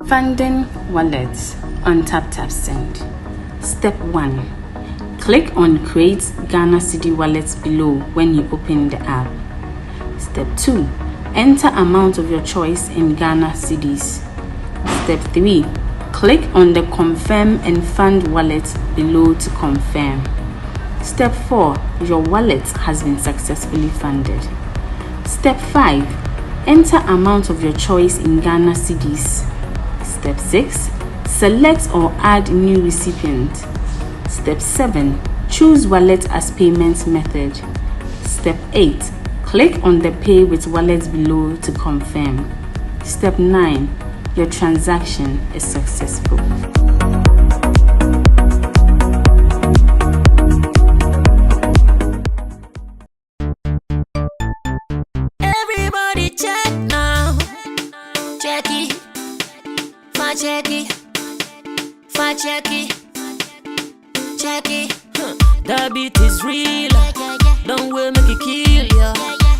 Funding wallets on Taptap Send. Step 1. Click on Create Ghana Cedi Wallets below when you open the app. Step 2. Enter amount of your choice in Ghana Cedis. Step 3. Click on the Confirm and Fund wallet below to confirm. Step 4. Your wallet has been successfully funded. Step 5. Enter amount of your choice in Ghana Cedis. Step 6. Select or add new recipient. Step 7. Choose wallet as payment method. Step 8. Click on the Pay with Wallet below to confirm. Step 9. Your transaction is successful. Everybody check now. Check it. Check it, check it, check it. The beat is real. Don't wait, make it kill ya.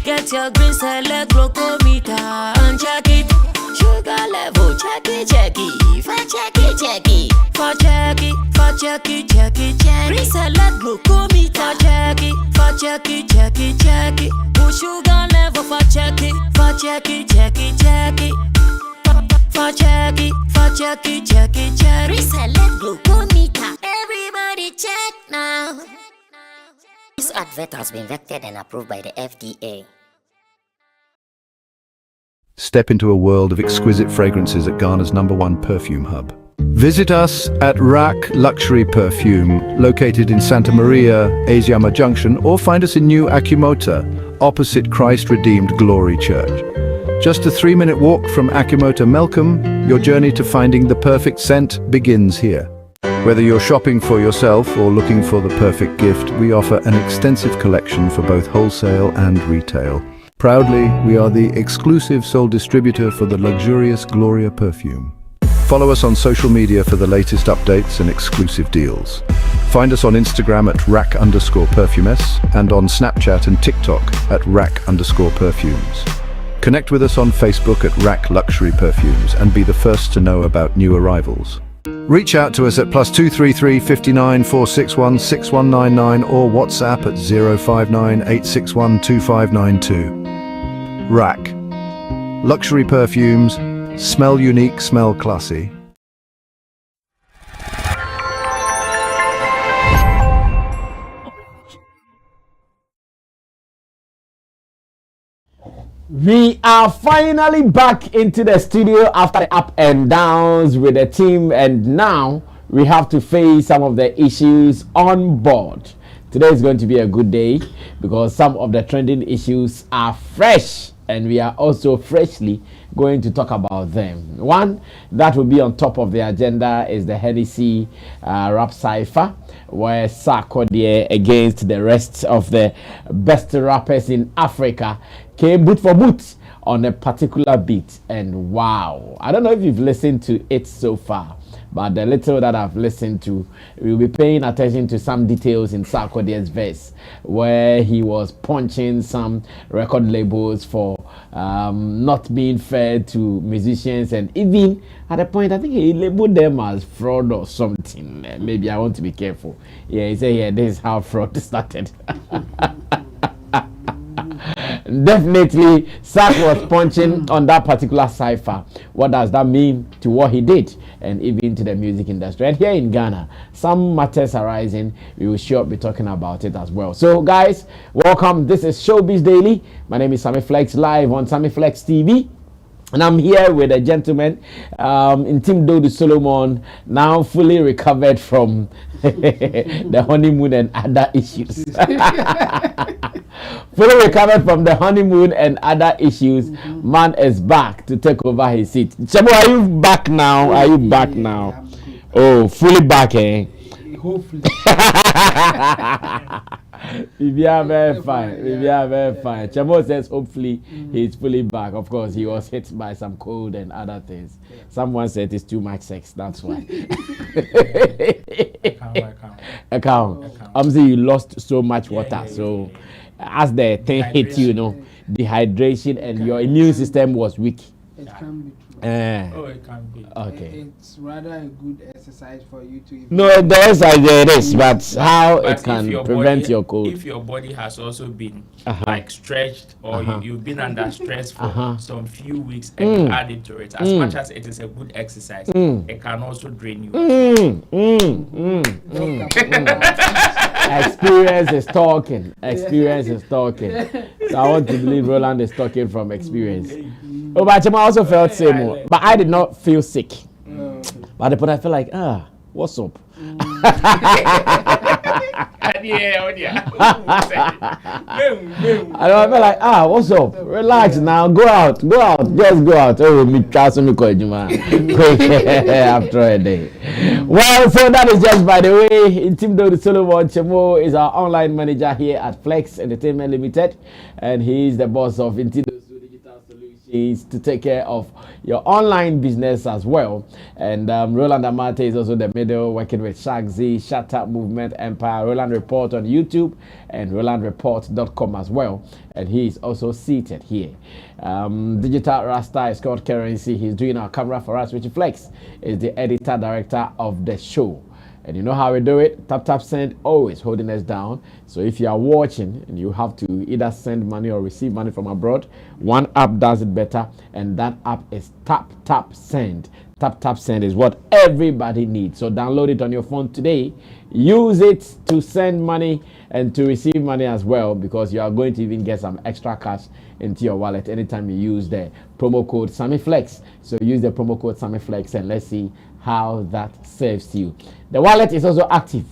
Get your green select glucometer and check it. Sugar level, check it, check it. Check it, check it. Check it, check it, check it. Green select glucometer. Check it, check it, check it. Put sugar level check it, check it, check it, check it. Check it, check it. Reselect glucometer. Everybody check now. This advert has been vetted and approved by the FDA. Step into a world of exquisite fragrances at Ghana's #1 perfume hub. Visit us at Rack Luxury Perfume, located in Santa Maria, Asiama Junction, or find us in New Akimota, opposite Christ Redeemed Glory Church. Just a 3-minute walk from Akimota Melcombe, your journey to finding the perfect scent begins here. Whether you're shopping for yourself or looking for the perfect gift, we offer an extensive collection for both wholesale and retail. Proudly, we are the exclusive sole distributor for the luxurious Gloria perfume. Follow us on social media for the latest updates and exclusive deals. Find us on Instagram at rack_perfumes and on Snapchat and TikTok at rack_perfumes. Connect with us on Facebook at Rack Luxury Perfumes and be the first to know about new arrivals. Reach out to us at +233 59 461 6199 or WhatsApp at 059 861 2592. Rack Luxury Perfumes. Smell unique, smell classy. We are finally back into the studio after the up and downs with the team, and now we have to face some of the issues on board. Today is going to be a good day because some of the trending issues are fresh, and we are also freshly going to talk about them. One that will be on top of the agenda is the Hennessy rap Cypher, where Sarkodie against the rest of the best rappers in Africa came boot for boot on a particular beat. And wow, I don't know if you've listened to it so far, but the little that I've listened to, we'll be paying attention to some details in Sarkodie's verse, where he was punching some record labels for not being fair to musicians, and even at a point I think he labeled them as fraud or something. Maybe I want to be careful. Yeah, he said, yeah, this is how fraud started. Definitely, Sark was punching on that particular cipher. What does that mean to what he did and even to the music industry? And here in Ghana, some matters arising. We will sure be talking about it as well. So, guys, welcome. This is Showbiz Daily. My name is Sammy Flex, live on Sammy Flex TV. And I'm here with a gentleman, Team Dodo Solomon, now fully recovered from the honeymoon and other issues. Fully recovered from the honeymoon and other issues. Man is back to take over his seat. Chabo, are you back now? Are you back now? Oh, fully back, eh? Hopefully. We are very fine. We are very fine. Chamo says hopefully he's fully back. Of course, he was hit by some cold and other things. Yeah. Someone said it's too much sex. That's why. Account. Obviously, you lost so much water. So as the thing hit you, dehydration and your immune system was weak. It can be true. It can be. Okay. It's rather a good exercise for you to. No, there is, but how it can prevent your cold. If your body has also been like stretched or you've been under stress for some few weeks and add it to it, as much as it is a good exercise, it can also drain you. Experience is talking. Experience is talking. So I want to believe Roland is talking from experience. Oh, but I also felt same, but I did not feel sick. But I felt like, what's up? I felt like, what's up? Relax now, go out, just go out. Oh, me trust me, after a day. Well, so that is just by the way. Intimdo Solomon Chemo is our online manager here at Flex Entertainment Limited, and he is the boss of Intimdo is to take care of your online business as well. And Roland Amate is also the middle, working with Shagzy, Shatta, Movement Empire, Roland Report on YouTube, and RolandReport.com as well. And he is also seated here. Digital Rasta is called Currency. He's doing our camera for us. Richie Flex is the editor director of the show. And you know how we do it. Taptap Send always holding us down. So if you are watching and you have to either send money or receive money from abroad, one app does it better, and that app is Taptap Send. Taptap Send is what everybody needs. So download it on your phone today. Use it to send money and to receive money as well, because you are going to even get some extra cash into your wallet anytime you use the promo code SammyFlex. So use the promo code SammyFlex and let's see how that serves you. The wallet is also active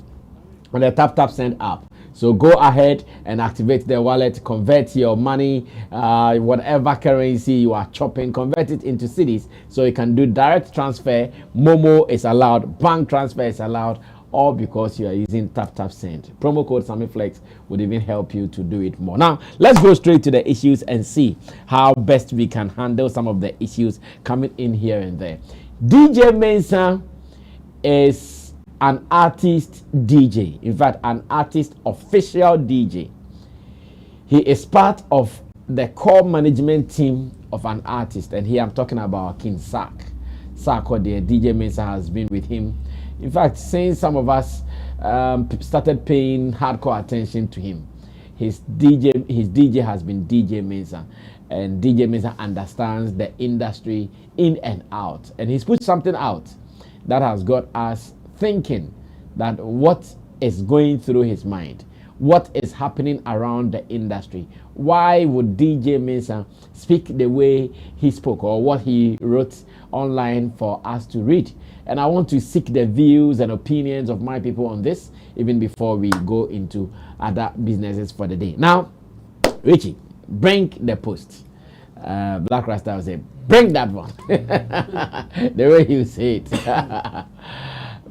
on the Taptap Send app. So go ahead and activate the wallet, convert your money, whatever currency you are chopping, convert it into Cedis so you can do direct transfer. Momo is allowed, bank transfer is allowed, all because you are using Taptap Send. Promo code SammyFlex would even help you to do it more. Now, let's go straight to the issues and see how best we can handle some of the issues coming in here and there. DJ Mensah is an artist DJ. In fact, an artist official DJ. He is part of the core management team of an artist. And here I'm talking about King Sarkodie. DJ Mensah has been with him. In fact, since some of us started paying hardcore attention to him, his DJ has been DJ Mensah. And DJ Mensah understands the industry in and out. And he's put something out that has got us thinking that what is going through his mind, what is happening around the industry. Why would DJ Mensah speak the way he spoke, or what he wrote online for us to read? And I want to seek the views and opinions of my people on this, even before we go into other businesses for the day. Now, Richie, bring the post. Black Rasta will say, bring that one. The way you say it.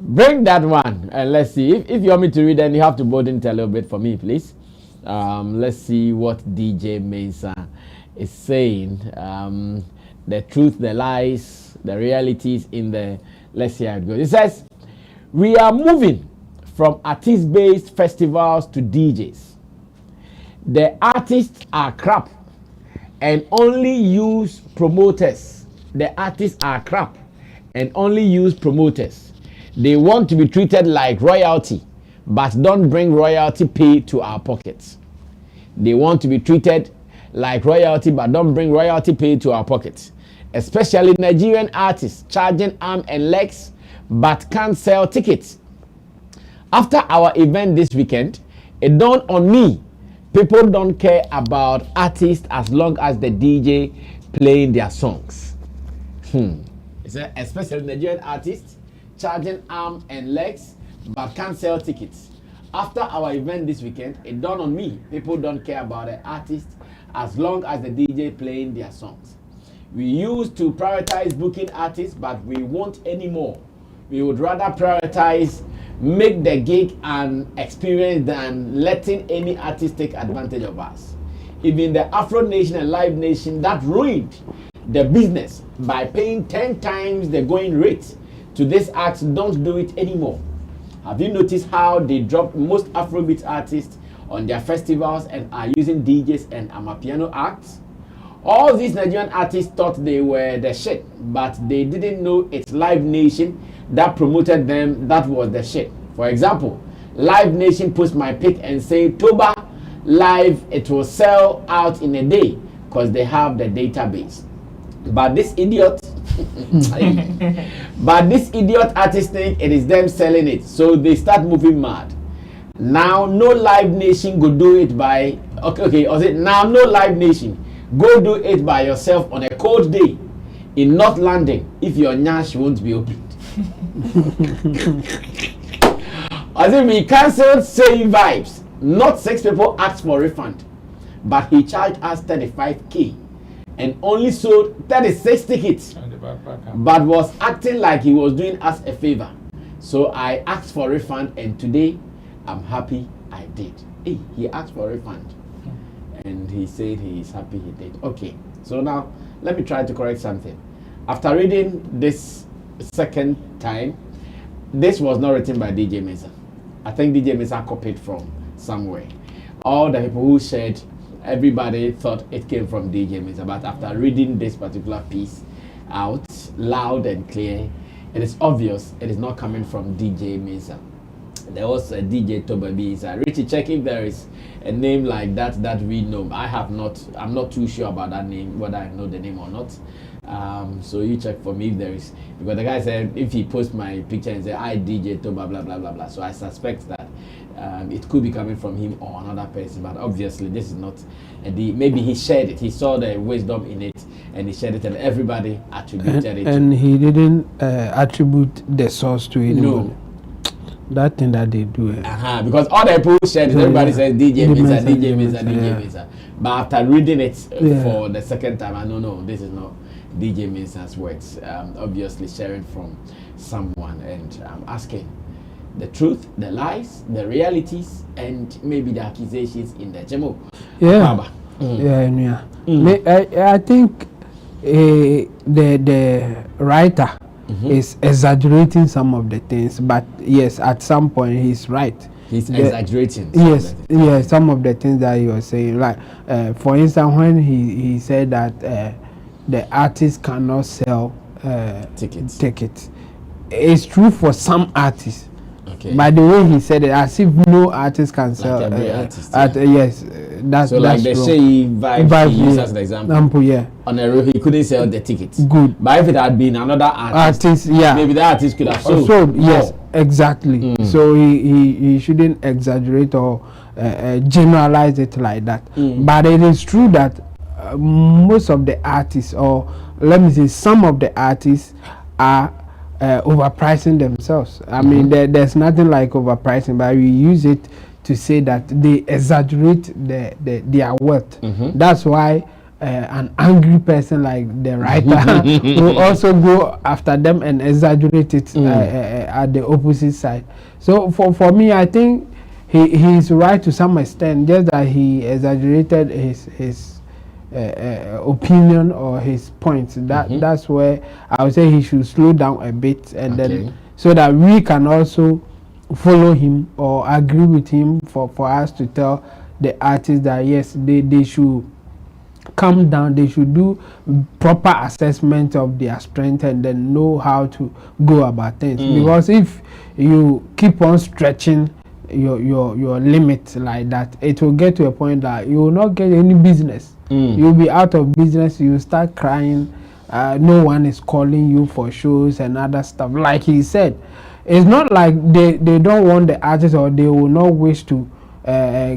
Bring that one and let's see. If you want me to read, then you have to boldly tell a little bit for me, please. Let's see what DJ Mensah is saying. The truth, the lies, the realities in the... Let's see how it goes. It says, we are moving from artist-based festivals to DJs. The artists are crap and only use promoters. The artists are crap and only use promoters. They want to be treated like royalty, but don't bring royalty pay to our pockets. They want to be treated like royalty, but don't bring royalty pay to our pockets. Especially Nigerian artists charging arm and legs, but can't sell tickets. After our event this weekend, it dawned on me, people don't care about artists as long as the DJ playing their songs. Especially Nigerian artists charging arm and legs, but can't sell tickets. After our event this weekend, it dawned on me, people don't care about the artists as long as the DJ playing their songs. We used to prioritize booking artists, but we won't anymore. We would rather prioritize make the gig an experience than letting any artist take advantage of us. Even the Afro Nation and Live Nation that ruined the business by paying 10 times the going rate to this acts don't do it anymore. Have you noticed how they dropped most Afrobeat artists on their festivals and are using DJs and amapiano acts? All these Nigerian artists thought they were the shit, but they didn't know it's Live Nation that promoted them that was the shit. For example, Live Nation posts my pic and say Toba Live, it will sell out in a day because they have the database. But this idiot artist think it is them selling it, so they start moving mad. Now no Live Nation go do it by now no Live Nation go do it by yourself on a cold day in North London if your nyash won't be opened. As if we cancelled Saying Vibes. Not 6 people asked for refund, but he charged us 35k and only sold 36 tickets, but was acting like he was doing us a favor. So I asked for refund, and today I'm happy I did. Hey, he asked for refund and he said he is happy he did. Okay, so now let me try to correct something. After reading this second time, this was not written by DJ Mesa. I think DJ Mesa copied from somewhere. All the people who shared, everybody thought it came from DJ Mesa, but after reading this particular piece out loud and clear, it is obvious it is not coming from DJ Mesa. There was a DJ Toba Bisa. Richie, check if there is a name like that we know. I'm not too sure about that name, whether I know the name or not. So you check for me if there is, because the guy said if he posts my picture and say I DJ Toba blah blah blah blah. So I suspect that it could be coming from him or another person, but obviously this is not maybe he shared it, he saw the wisdom in it and he shared it and everybody attributed it. And he didn't attribute the source to it. No. That thing that they do. Because all the people shared it, everybody says DJ Mesa. But after reading it for the second time, I don't know, this is not DJ Mesa's words. Obviously sharing from someone, and I'm asking the truth, the lies, the realities, and maybe the accusations in the Jemo. I think the writer is exaggerating some of the things, but yes, at some point he's right. He's exaggerating. Yes, some of the things that he was saying. Like, for instance, when he said that the artist cannot sell tickets. It's true for some artists. Okay. By the way he said it, as if no artist can sell. Like every artist. Yes, that's so that's like the wrong. Shay vibe he used as an example. Yeah. On a road, he couldn't sell the tickets. Good. But if it had been another artist, maybe the artist could have sold. Yes, exactly. So he shouldn't exaggerate or generalize it like that. But it is true that most of the artists, or let me say some of the artists, are overpricing themselves. I mean, there's nothing like overpricing, but we use it to say that they exaggerate their worth. That's why an angry person like the writer will also go after them and exaggerate it at the opposite side. So for me, I think he's right to some extent, just that he exaggerated his opinion or his points. That's where I would say he should slow down a bit, and then so that we can also follow him or agree with him for us to tell the artists that yes, they should calm down, they should do proper assessment of their strength and then know how to go about things. Because if you keep on stretching your limit like that, it will get to a point that you will not get any business. You'll be out of business, you start crying, no one is calling you for shows and other stuff. Like he said, it's not like they don't want the artists, or they will not wish to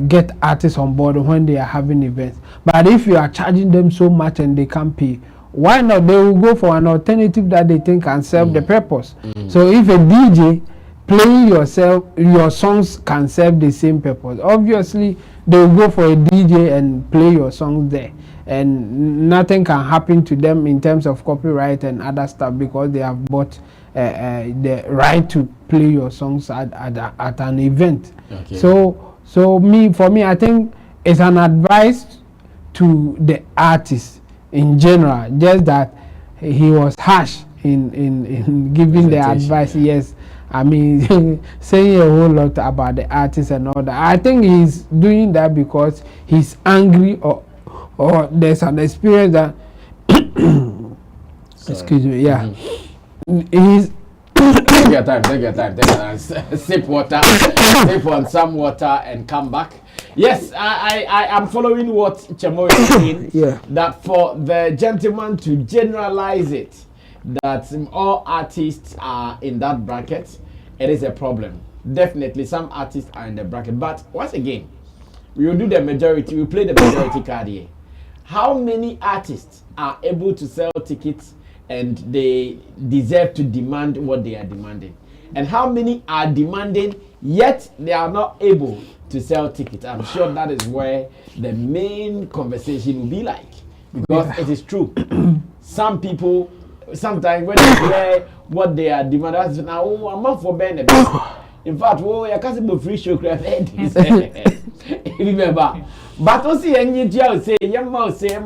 get artists on board when they are having events. But if you are charging them so much and they can't pay, why not? They will go for an alternative that they think can serve the purpose. So if a DJ playing your songs can serve the same purpose. Obviously, they will go for a DJ and play your songs there, and nothing can happen to them in terms of copyright and other stuff because they have bought the right to play your songs at an event. Okay. So for me, I think it's an advice to the artist in general, just that he was harsh in giving the advice. Yeah. Yes, I mean, saying a whole lot about the artist and all that. I think he's doing that because he's angry or there's an experience that excuse me, yeah. He's Take your time. Sip water, sip on some water and come back. Yes, I am following what Chemo is saying. Yeah. That for the gentleman to generalize it, that all artists are in that bracket, it is a problem. Definitely, some artists are in the bracket. But once again, we will do the majority. We play the majority card here. How many artists are able to sell tickets and they deserve to demand what they are demanding? And how many are demanding yet they are not able to sell tickets? I'm sure that is where the main conversation will be like. Because it is true. Some people, sometimes when they hear what they are demanding, now, I'm not for being the best. In fact, I can't say free show craft. Remember. But also, you say, your mouth say,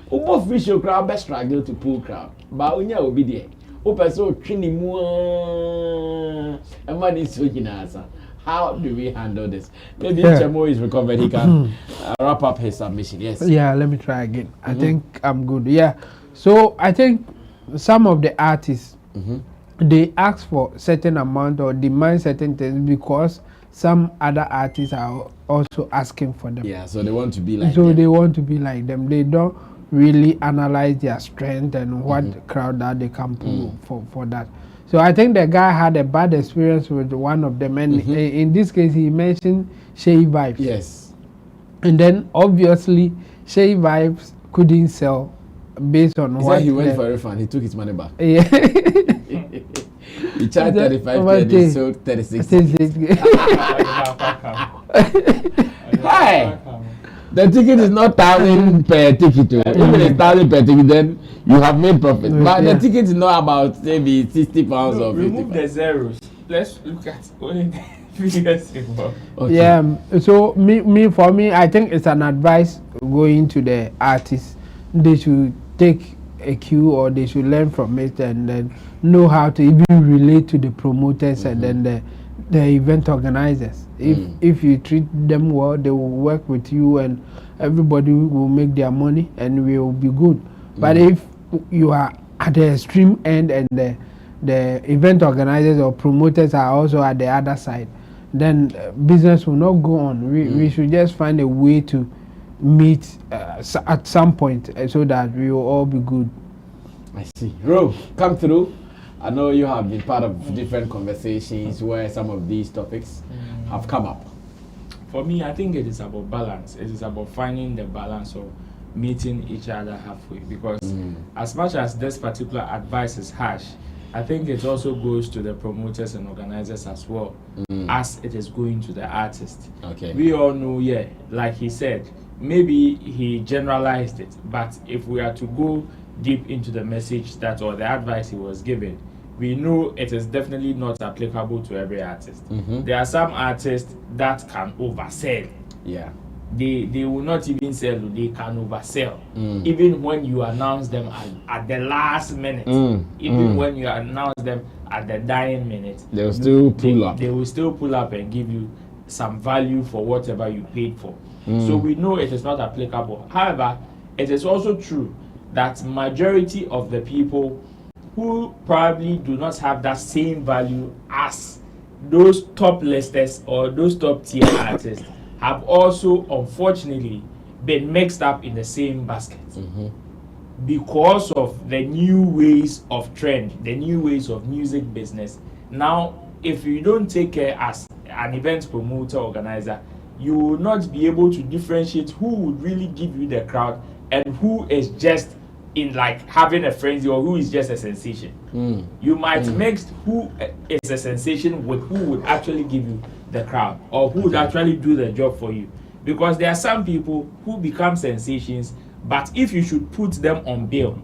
who free show crowd best struggle to pull crowd. But when you will be there, open so training more and money switching answer. How do we handle this? Maybe Chemo is recovered, he can wrap up his submission. Yes. Yeah, let me try again. I think I'm good. Yeah. So I think some of the artists they ask for certain amount or demand certain things because some other artists are also asking for them. Yeah, so they want to be like them. They want to be like them. They don't really analyze their strength and what crowd that they can pull for that. So I think the guy had a bad experience with one of them, and in this case he mentioned Shay Vibes. Yes. And then obviously Shay Vibes couldn't sell based on what he went for a refund. He took his money back. Yeah. He charged 35 he sold 36. Hi. The ticket is not 1,000 per ticket. Even 1,000 per ticket, then you have made profit. But the ticket is not about maybe 60 pounds or 50. Remove the zeros. Let's look at only the figures involved. Okay. Yeah. So for me, I think it's an advice going to the artists. They should take a cue or they should learn from it and then know how to even relate to the promoters and then the event organizers. If you treat them well, they will work with you and everybody will make their money and we will be good. But if you are at the extreme end and the event organizers or promoters are also at the other side, then business will not go on. We should just find a way to meet at some point so that we will all be good. I see. Ro, come through. I know you have been part of different conversations where some of these topics have come up. For me, I think it is about balance. It is about finding the balance of meeting each other halfway. Because as much as this particular advice is harsh, I think it also goes to the promoters and organizers as well as it is going to the artist. Okay. We all know, like he said, maybe he generalized it, but if we are to go deep into the message that or the advice he was given, we know it is definitely not applicable to every artist. There are some artists that can oversell. Yeah. They will not even sell, they can oversell. Even when you announce them at the last minute, even when you announce them at the dying minute, they will still pull up. They will still pull up and give you some value for whatever you paid for. So we know it is not applicable. However, it is also true that majority of the people who probably do not have that same value as those top listers or those top tier artists have also unfortunately been mixed up in the same basket because of the new ways of trend, the new ways of music business. Now, if you don't take care as an event promoter, organizer, you will not be able to differentiate who would really give you the crowd and who is just in like having a frenzy or who is just a sensation. You might mix who is a sensation with who would actually give you the crowd or who would actually do the job for you. Because there are some people who become sensations, but if you should put them on bail,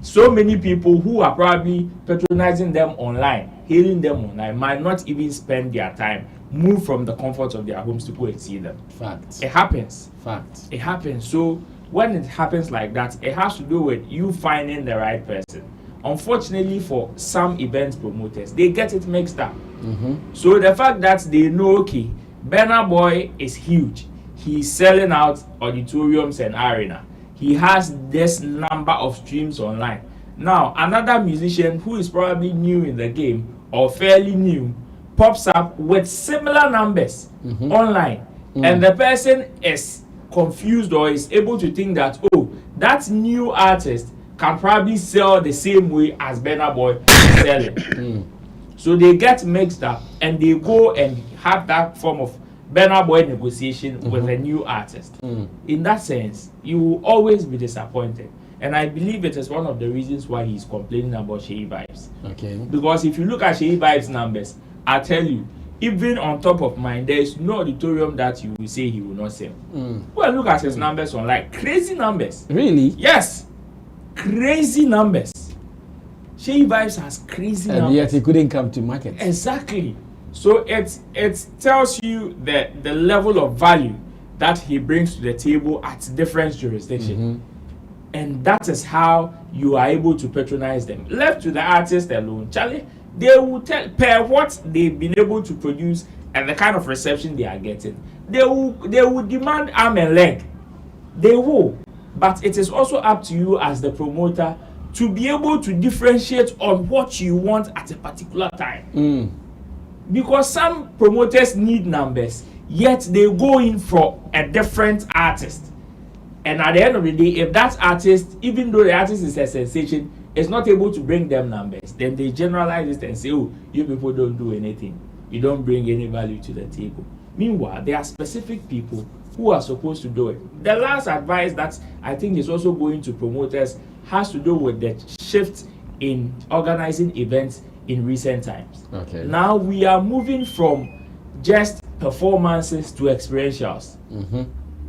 so many people who are probably patronizing them online, hailing them online, might not even spend their time, move from the comfort of their homes to go and see them. Facts. It happens. Facts. It happens. So when it happens like that, it has to do with you finding the right person. Unfortunately for some event promoters, they get it mixed up. So the fact that they know, okay, Burna Boy is huge. He's selling out auditoriums and arena. He has this number of streams online. Now, another musician who is probably new in the game or fairly new pops up with similar numbers online. And the person is confused or is able to think that, oh, that new artist can probably sell the same way as Burna Boy is selling. So they get mixed up and they go and have that form of Burna Boy negotiation with a new artist. In that sense, you will always be disappointed. And I believe it is one of the reasons why he's complaining about Shea Vibes. Okay. Because if you look at Shea Vibes numbers, I tell you, even on top of mine, there is no auditorium that you will say he will not sell. Well, look at his numbers online. Crazy numbers. Really? Yes. Crazy numbers. Shea Vibes has crazy numbers. And yet he couldn't come to market. Exactly. So it tells you that the level of value that he brings to the table at different jurisdictions. And that is how you are able to patronize them. Left to the artist alone, Charlie, they will tell per what they've been able to produce and the kind of reception they are getting. They will demand arm and leg. They will. But it is also up to you as the promoter to be able to differentiate on what you want at a particular time. Because some promoters need numbers, yet they go in for a different artist. And at the end of the day, if that artist, even though the artist is a sensation, is not able to bring them numbers, then they generalize it and say, oh, you people don't do anything. You don't bring any value to the table. Meanwhile, there are specific people who are supposed to do it. The last advice that I think is also going to promoters has to do with the shift in organizing events in recent times. Okay. Now we are moving from just performances to experientials.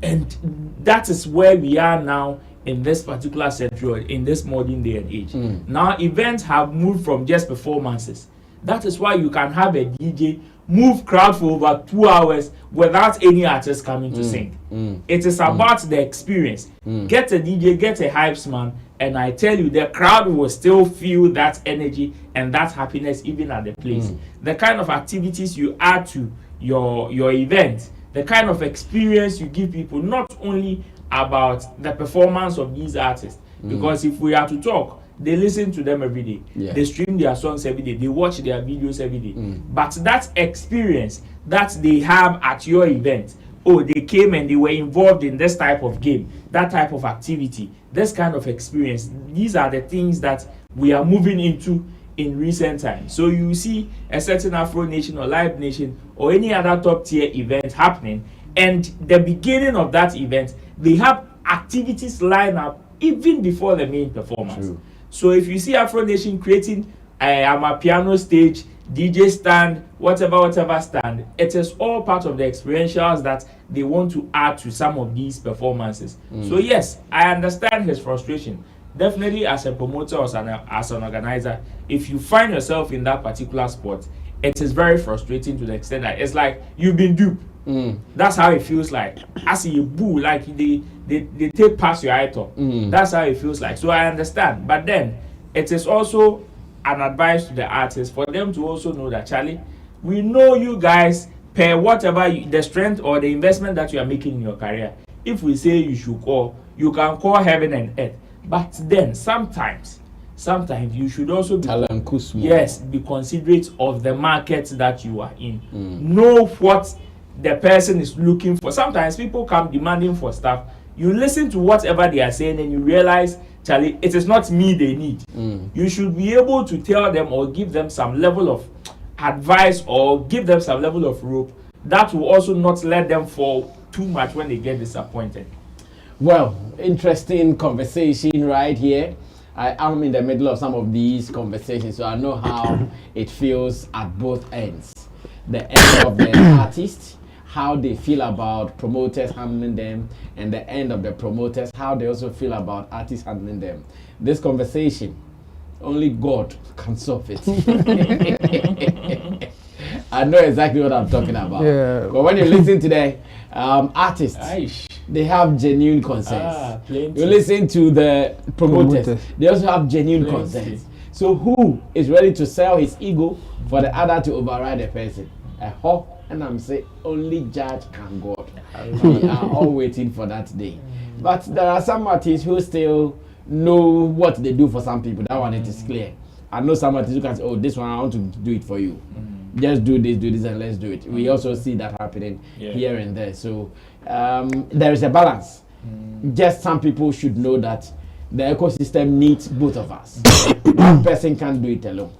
And that is where we are now in this particular century, in this modern day and age. Now events have moved from just performances. That is why you can have a DJ move crowd for over 2 hours without any artist coming to sing. It is about the experience. Get a DJ, get a hype man, and I tell you, the crowd will still feel that energy and that happiness even at the place. The kind of activities you add to your event, the kind of experience you give people, not only about the performance of these artists, because if we are to talk, they listen to them every day. They stream their songs every day. They watch their videos every day. But that experience that they have at your event, oh, they came and they were involved in this type of game, that type of activity, this kind of experience. These are the things that we are moving into in recent times. So you see a certain Afro Nation or Live Nation or any other top tier event happening, and the beginning of that event, they have activities lined up even before the main performance. So if you see Afro Nation creating a piano stage, DJ stand, whatever stand, it is all part of the experientials that they want to add to some of these performances. So yes, I understand his frustration. Definitely as a promoter or as an organizer, if you find yourself in that particular spot, it is very frustrating to the extent that it's like you've been duped. That's how it feels like. As you boo, like they take past your item. That's how it feels like. So I understand. But then it is also an advice to the artists for them to also know that, Charlie, we know you guys per whatever the strength or the investment that you are making in your career. If we say you should call, you can call heaven and earth. But then sometimes you should also be be considerate of the market that you are in. Know what the person is looking for. Sometimes people come demanding for stuff. You listen to whatever they are saying and you realize, Charlie, it is not me they need. You should be able to tell them or give them some level of advice or give them some level of rope that will also not let them fall too much when they get disappointed. Well, interesting conversation right here. I am in the middle of some of these conversations, so I know how it feels at both ends. The end of the artist, how they feel about promoters handling them, and the end of the promoters, how they also feel about artists handling them. This conversation, only God can solve it. I know exactly what I'm talking about. Yeah. But when you listen to the artists, they have genuine concerns. You listen to the promoters, they also have genuine concerns. So who is ready to sell his ego for the other to override the person? And I'm saying only judge can God. We are all waiting for that day. But there are some artists who still know what they do for some people. That one, it is clear. I know some artists who can say, oh, this one I want to do it for you. Just do this and let's do it. We also see that happening here and there. So there is a balance. Just some people should know that the ecosystem needs both of us. One person can't do it alone.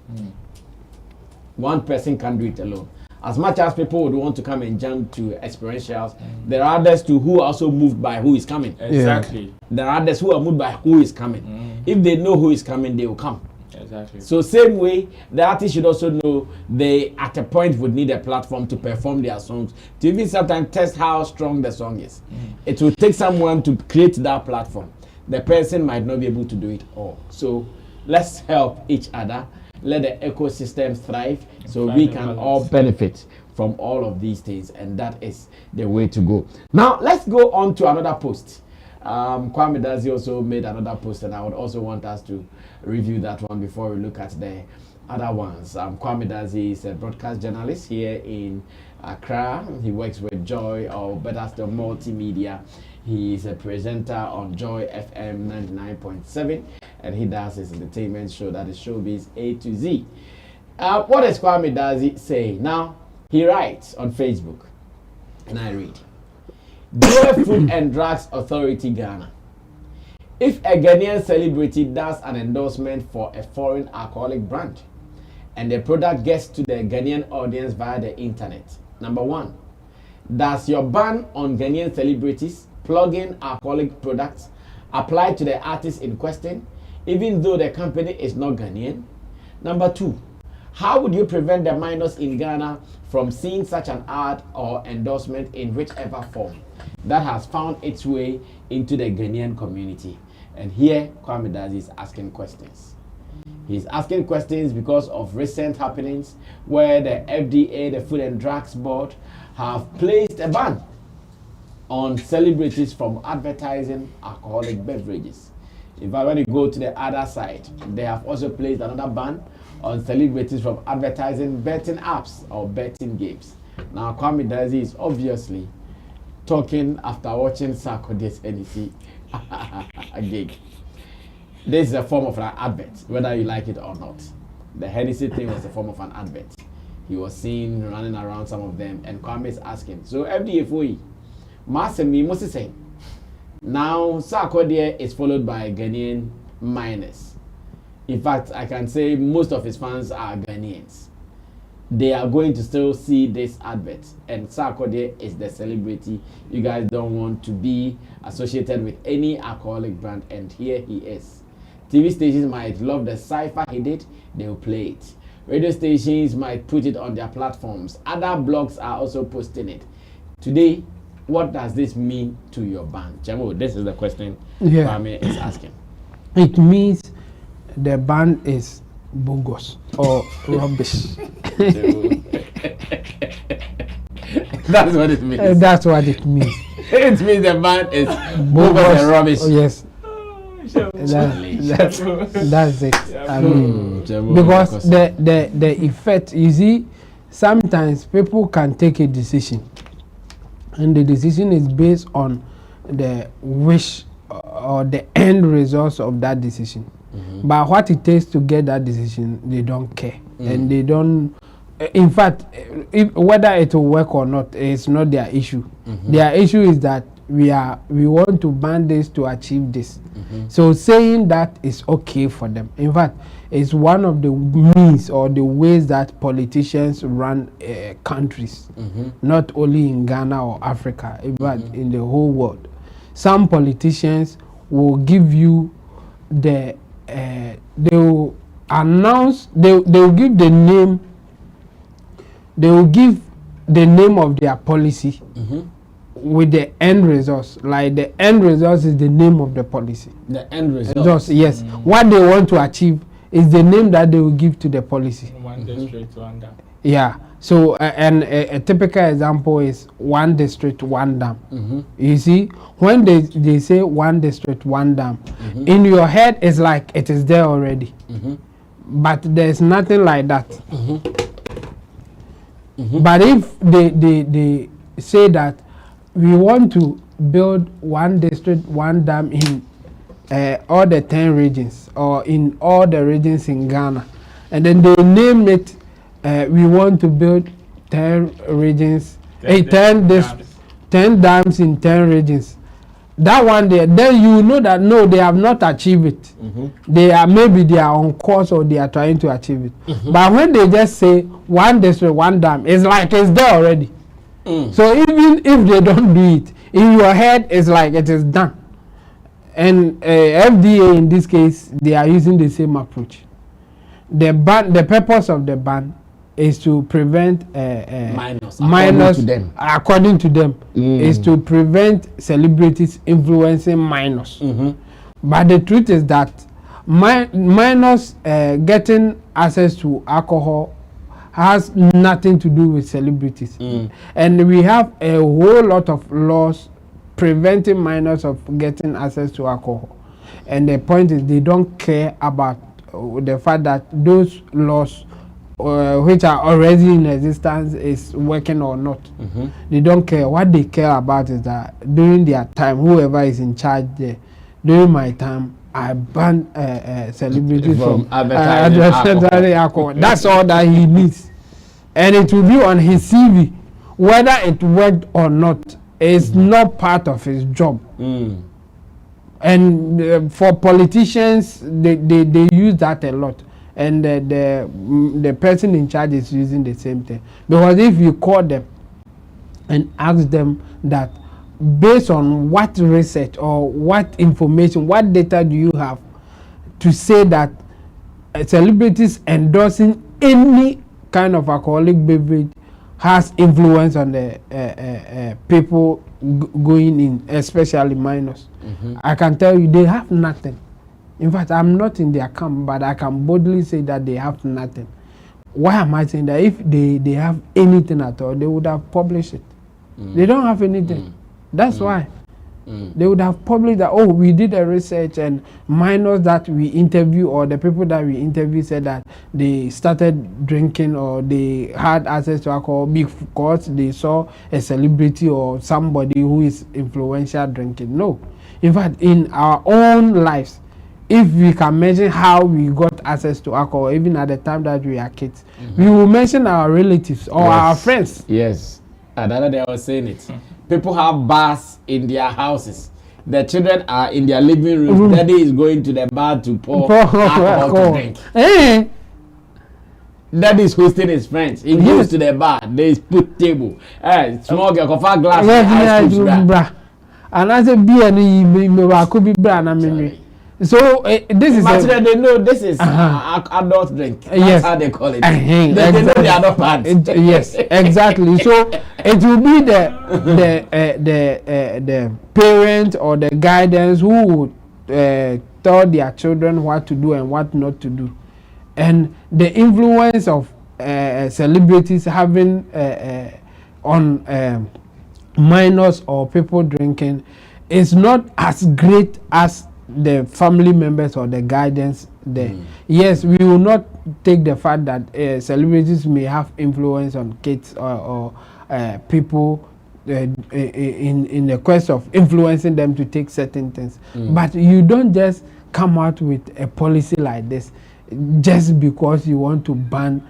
One person can't do it alone. As much as people would want to come and jump to experientials, there are others too who are also moved by who is coming. Exactly. There are others who are moved by who is coming. If they know who is coming, they will come. Exactly. So same way, the artist should also know they at a point would need a platform to perform their songs, to even sometimes test how strong the song is. It will take someone to create that platform. The person might not be able to do it all. So let's help each other. Let the ecosystem thrive so we can all benefit from all of these things, and that is the way to go. Now let's go on to another post. Kwame Dazi also made another post, and I would also want us to review that one before we look at the other ones. Kwame Dazi is a broadcast journalist here in Accra. He works with Joy, or better still Multimedia. He is a presenter on Joy FM 99.7, and he does his entertainment show, that is Showbiz A to Z. What does Kwame Dazi say? Now, he writes on Facebook, and I read, Dear Food and Drugs Authority Ghana, if a Ghanaian celebrity does an endorsement for a foreign alcoholic brand, and the product gets to the Ghanaian audience via the internet, number one, does your ban on Ghanaian celebrities plugging alcoholic products apply to the artist in question, even though the company is not Ghanaian? Number two, how would you prevent the minors in Ghana from seeing such an ad or endorsement in whichever form that has found its way into the Ghanaian community? And here, Kwame Dazi is asking questions. He's asking questions because of recent happenings where the FDA, the Food and Drugs Board, have placed a ban on celebrities from advertising alcoholic beverages. In fact, when you go to the other side, they have also placed another ban on celebrities from advertising betting apps or betting games. Now, Kwame Dazi is obviously talking after watching Sarkodie's Hennessy gig. This is a form of an advert, whether you like it or not. The Hennessy thing was a form of an advert. He was seen running around some of them, and Kwame is asking, so FDFOE, Masemi Moses saying, now Sarkodie is followed by Ghanaian minors. In fact, I can say most of his fans are Ghanaians. They are going to still see this advert, and Sarkodie is the celebrity. You guys don't want to be associated with any alcoholic brand, and here he is. TV stations might love the Cypher he did, they will play it. Radio stations might put it on their platforms. Other blogs are also posting it. Today, what does this mean to your band? Chamo, this is the question Kwame is asking. It means the band is bogus or rubbish. That's what it means. That's what it means. It means the band is bogus and rubbish. Oh, yes. That's it. I mean, because the effect, you see, sometimes people can take a decision, and the decision is based on the wish or the end results of that decision. But what it takes to get that decision, they don't care, and they don't. In fact, whether it will work or not, it's not their issue. Their issue is that we want to ban this to achieve this. So saying that is okay for them. In fact, it's one of the means or the ways that politicians run countries, not only in Ghana or Africa, but in the whole world. some politicians will give you the they will announce, they will give the name, they will give the name of their policy with the end results. Like the end results is the name of the policy. The end results. Yes. What they want to achieve is the name that they will give to the policy. One district, one dam. Yeah. So and a typical example is one district, one dam. You see, when they say one district, one dam, in your head it's like it is there already. But there's nothing like that. But if they say that we want to build one district, one dam in all the 10 regions or in all the regions in Ghana, and then they name it, we want to build 10 regions, 10 dams in 10 regions. That one there, then you know that no, they have not achieved it. They are, maybe they are on course or they are trying to achieve it. But when they just say one district, one dam, it's like it's there already. So even if they don't do it, in your head it's like it is done. And FDA in this case, they are using the same approach. The purpose of the ban is to prevent minors, according to them, is to prevent celebrities influencing minors. But the truth is that minors getting access to alcohol has nothing to do with celebrities. And we have a whole lot of laws preventing minors of getting access to alcohol. And the point is they don't care about the fact that those laws which are already in existence is working or not. They don't care. What they care about is that during their time, whoever is in charge there, during my time, I banned celebrities from advertising alcohol. That's all that he needs. And it will be on his CV. Whether it worked or not is not part of his job. And for politicians, they use that a lot. And the person in charge is using the same thing. Because if you call them and ask them that based on what research or what information, what data do you have to say that celebrities endorsing any kind of alcoholic beverage has influence on the people going in, especially minors. I can tell you they have nothing. In fact, I'm not in their camp, but I can boldly say that they have nothing. Why am I saying that? If they have anything at all, they would have published it. They don't have anything. That's why. They would have published that, oh, we did a research and minors that we interview or the people that we interview said that they started drinking or they had access to alcohol because they saw a celebrity or somebody who is influential drinking. No. In fact, in our own lives, if we can mention how we got access to alcohol, even at the time that we are kids, we will mention our relatives or our friends. Yes. Another day I was saying it. People have bars in their houses. The children are in their living room. Daddy is going to the bar to pour alcohol to drink. Daddy is hosting his friends. He goes to the bar. They put table. Small girl, coffee glass. And I said, be any could be brand. So this is they know this is adult drink. That's how they call it. They know the other part. Yes, exactly. So it will be the parent or the guidance who would tell their children what to do and what not to do, and the influence of celebrities having on minors or people drinking is not as great as the family members or the guidance there. Yes, we will not take the fact that celebrities may have influence on kids or people in the quest of influencing them to take certain things. But you don't just come out with a policy like this just because you want to ban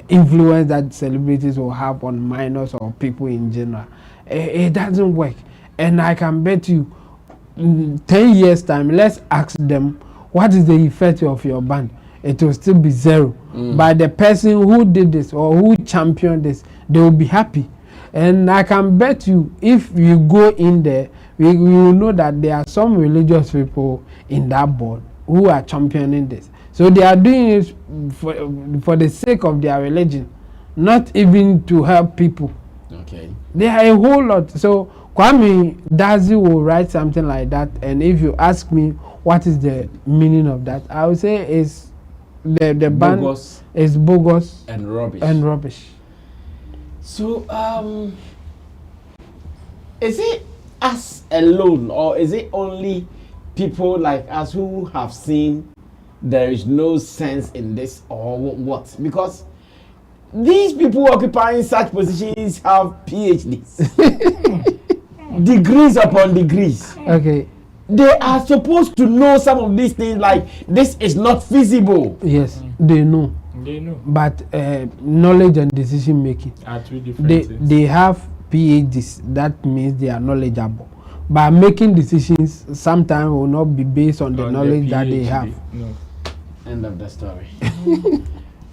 influence that celebrities will have on minors or people in general. It doesn't work. And I can bet you 10 years time, let's ask them what is the effect of your ban. It will still be zero. But the person who did this or who championed this, they will be happy. And I can bet you if you go in there we will know that there are some religious people in that board who are championing this. So they are doing it for the sake of their religion, not even to help people. Okay. There are a whole lot. So Kwame Dazi will write something like that, and if you ask me what is the meaning of that, I will say is the band Bogus is bogus and rubbish. and rubbish. So is it us alone, or is it only people like us who have seen there is no sense in this, or what? Because these people occupying such positions have PhDs, degrees upon degrees. Okay. They are supposed to know some of these things, like this is not feasible. Yes, they know. They know. But knowledge and decision making, Are two different things. they have PhDs. That means they are knowledgeable. But making decisions sometimes will not be based on the knowledge that they have. No. End of the story.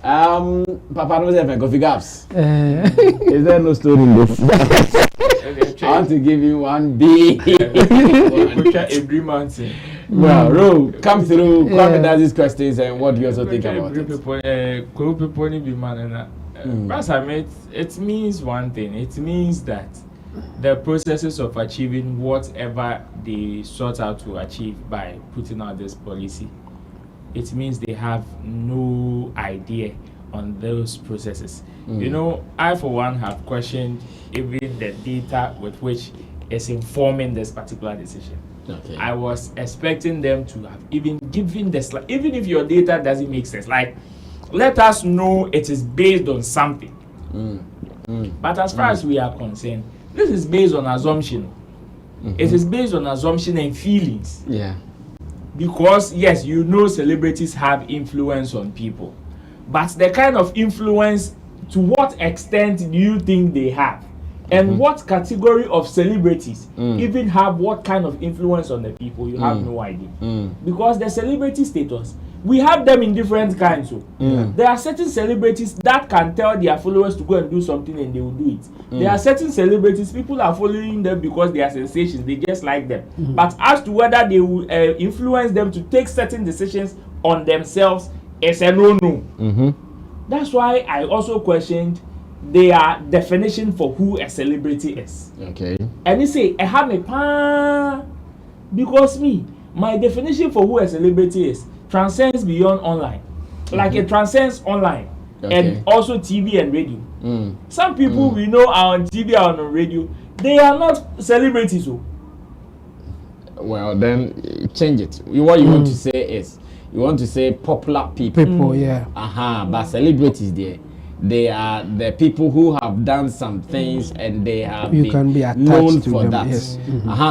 Papa knows if coffee gaps. Is there no story in this? I want to give you one big Every month. well, Ro, come through, come and ask these questions, and what do you also think about it? It means one thing. It means that the processes of achieving whatever they sought out to achieve by putting out this policy, it means they have no idea on those processes. You know, I for one have questioned even the data with which is informing this particular decision. Okay. I was expecting them to have even given this, like, even if your data doesn't make sense, like, let us know it is based on something. But as far as we are concerned, this is based on assumption. It is based on assumption and feelings. Yeah. Because yes, you know celebrities have influence on people, but the kind of influence, to what extent do you think they have? And what category of celebrities even have what kind of influence on the people? You have no idea. Because the celebrity status, we have them in different kinds. So there are certain celebrities that can tell their followers to go and do something and they will do it. There are certain celebrities, people are following them because they are sensations, they just like them. But as to whether they will influence them to take certain decisions on themselves, it's a no-no. That's why I also questioned their definition for who a celebrity is. Okay. And they say, I have a pan, because my definition for who a celebrity is transcends beyond online. Like it transcends online and also TV and radio. Some people we know are on TV and on radio, they are not celebrities. Well, then change it. What you want to say is, you want to say popular people. People, yeah. But celebrities there, they are the people who have done some things and they have can be attached known to for them, that. yes.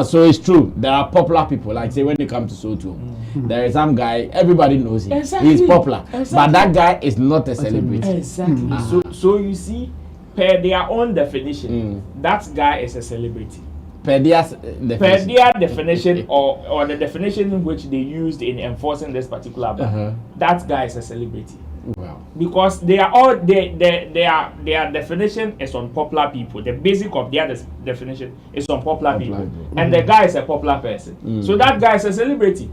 So it's true. There are popular people. Like say when you come to Soto, there is some guy, everybody knows him. Exactly. He's popular. Exactly. But that guy is not a celebrity. Exactly. So you see, per their own definition, that guy is a celebrity. Per their definition or the definition in which they used in enforcing this particular ban, that guy is a celebrity. Wow. Because they are all their definition is on popular people. The basic of their definition is on popular people. And the guy is a popular person. So that guy is a celebrity.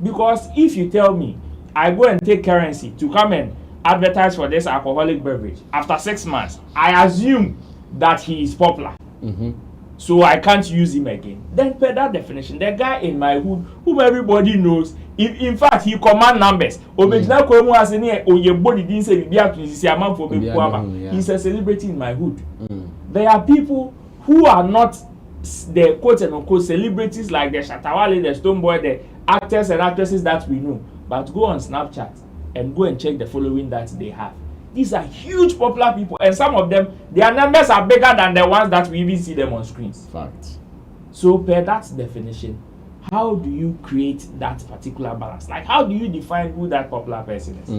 Because if you tell me I go and take currency to come and advertise for this alcoholic beverage, after 6 months, I assume that he is popular. So I can't use him again. Then per that definition, the guy in my hood, whom everybody knows, in fact he command numbers. He's a celebrity in my hood. There are people who are not the quote and unquote celebrities like the Shatta, Wale, the Stonebwoy, the actors and actresses that we know. But go on Snapchat and go and check the following that they have. These are huge popular people, and some of them, their numbers are bigger than the ones that we even see them on screens. Fact. So per that definition, how do you create that particular balance? Like, how do you define who that popular person is?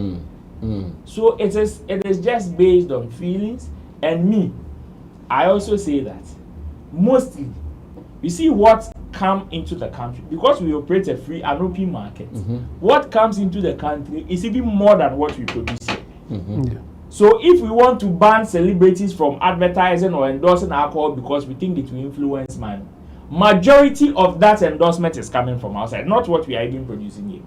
So it is just based on feelings. And me, I also say that mostly, you see what come into the country, because we operate a free and open market. What comes into the country is even more than what we produce here. So if we want to ban celebrities from advertising or endorsing alcohol because we think it will influence man, majority of that endorsement is coming from outside, not what we are even producing here.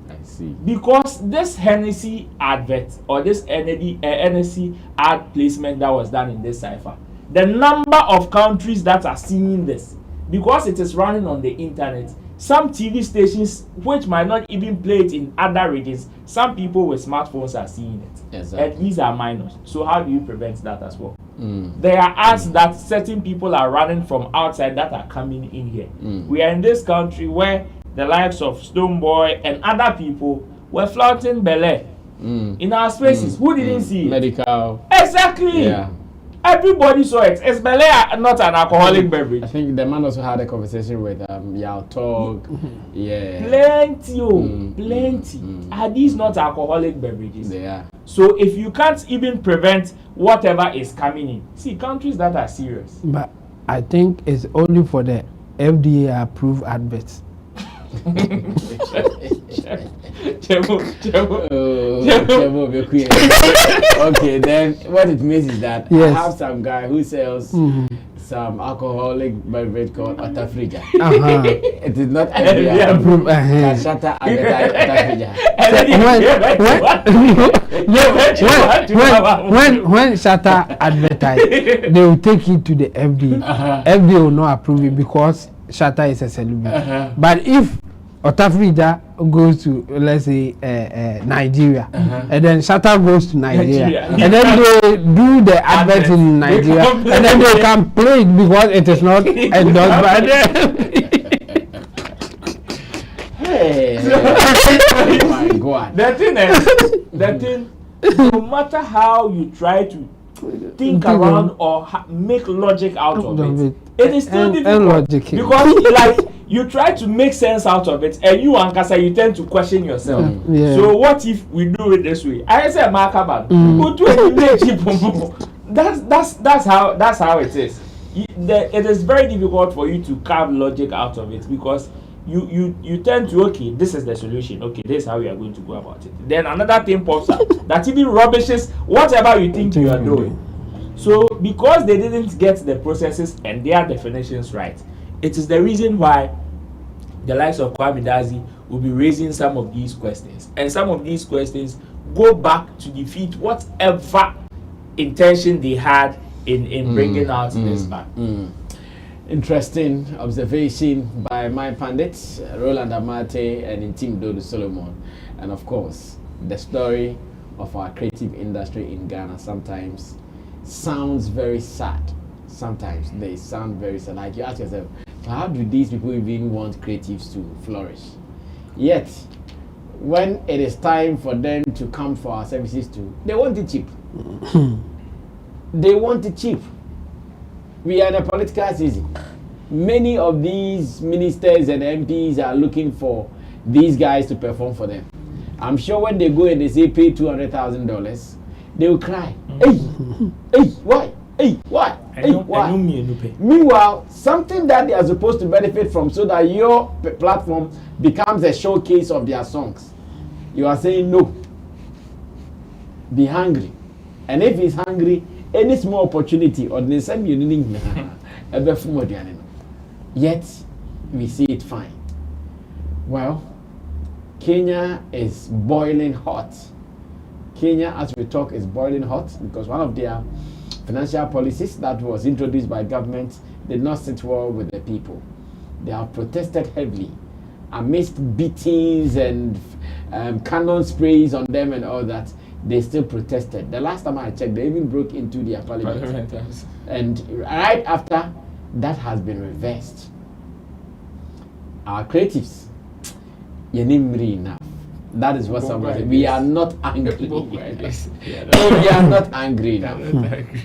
I see. Because this Hennessy advert or this Hennessy ad placement that was done in this cipher, the number of countries that are seeing this, because it is running on the internet, some TV stations which might not even play it in other regions, some people with smartphones are seeing it. Exactly. And these are minors. So how do you prevent that as well? There are ads that certain people are running from outside that are coming in here. We are in this country where the likes of Stoneboy and other people were flaunting Bele in our spaces. Who didn't see it? Medical. Exactly. Yeah. Everybody saw it. Is Bele not an alcoholic beverage? I think the man also had a conversation with Yao Tog. Yeah. Plenty, plenty. Are these not alcoholic beverages? They are. So if you can't even prevent whatever is coming in, see countries that are serious. But I think it's only for the FDA approved adverts. Okay, then what it means is that Yes. I have some guy who sells some alcoholic beverage called Otafrija. It is not FDA approved. Shatta advertise Otafrija. When Shatta advertise, they will take it to the FDA. FDA will not approve it because Shatta is a celebrity. But if Otafrida goes to, let's say, Nigeria, and then Shatta goes to Nigeria, and then they do the advert in Nigeria, and then they can play it because it is not endorsed by them. Hey, oh my God. The thing, no matter how you try to think around or make logic out of it, it is still difficult because like you try to make sense out of it, and you Ankasa, you tend to question yourself. So what if we do it this way? I say Makaban, go to that's how it is. It is very difficult for you to carve logic out of it because you tend to, okay, this is the solution, okay, this is how we are going to go about it. Then another thing pops up that even rubbishes whatever you think you are doing. So because they didn't get the processes and their definitions right, it is the reason why the likes of Kwame Dazi will be raising some of these questions, and some of these questions go back to defeat whatever intention they had in bringing out this back. Interesting observation by my pundits, Roland Amate and Intim Dodo Solomon. And of course, the story of our creative industry in Ghana sometimes sounds very sad. Sometimes they sound very sad. Like you ask yourself, how do these people even want creatives to flourish? Yet, when it is time for them to come for our services too, they want it cheap. They want it cheap. We are in a political season. Many of these ministers and MPs are looking for these guys to perform for them. I'm sure when they go and they say pay $200,000, they will cry. Hey, why? Hey, why? Hey, why? Meanwhile, something that they are supposed to benefit from so that your platform becomes a showcase of their songs, you are saying no. Be hungry. And if he's hungry, any small opportunity or the same yet we see it fine. Well, Kenya is boiling hot. Kenya, as we talk, is boiling hot because one of their financial policies that was introduced by government did not sit well with the people. They have protested heavily amidst beatings and cannon sprays on them and all that. They still protested. The last time I checked, they even broke into their parliament. And right after, that has been reversed. Our creatives, enough. That is what somebody said. We are not angry. We are not angry enough.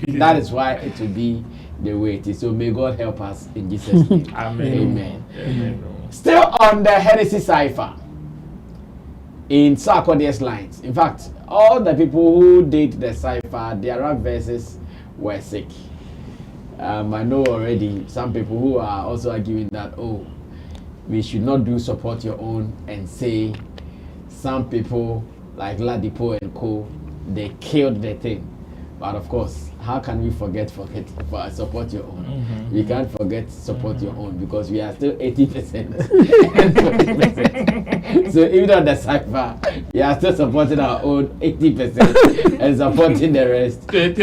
That is why it will be the way it is. So may God help us in Jesus' name. Amen. Amen. Still on the Hennessy Cypher, in Sarkodie's lines. In fact, all the people who did the Cypher, their rap verses were sick. I know already some people who are also arguing that, oh, we should not do support your own and say some people like Ladipo and Co, they killed the thing. But of course, how can we forget support your own? We can't forget support your own because we are still 80% and 20%. So even on the Cypher, we are still supporting our own 80% and supporting the rest. Whether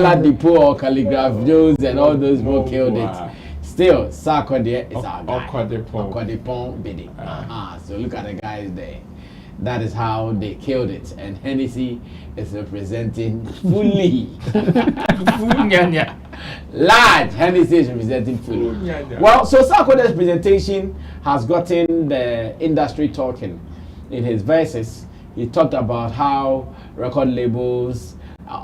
Ladipo or Calligraph Jones and all those people killed it. Still, Sarkodie is our guy. Okodipon bidding. So look at the guys there. That is how they killed it. And Hennessy is representing fully. Large. Hennessy is representing fully. Well, so Sarkodie's presentation has gotten the industry talking. In his verses, he talked about how record labels.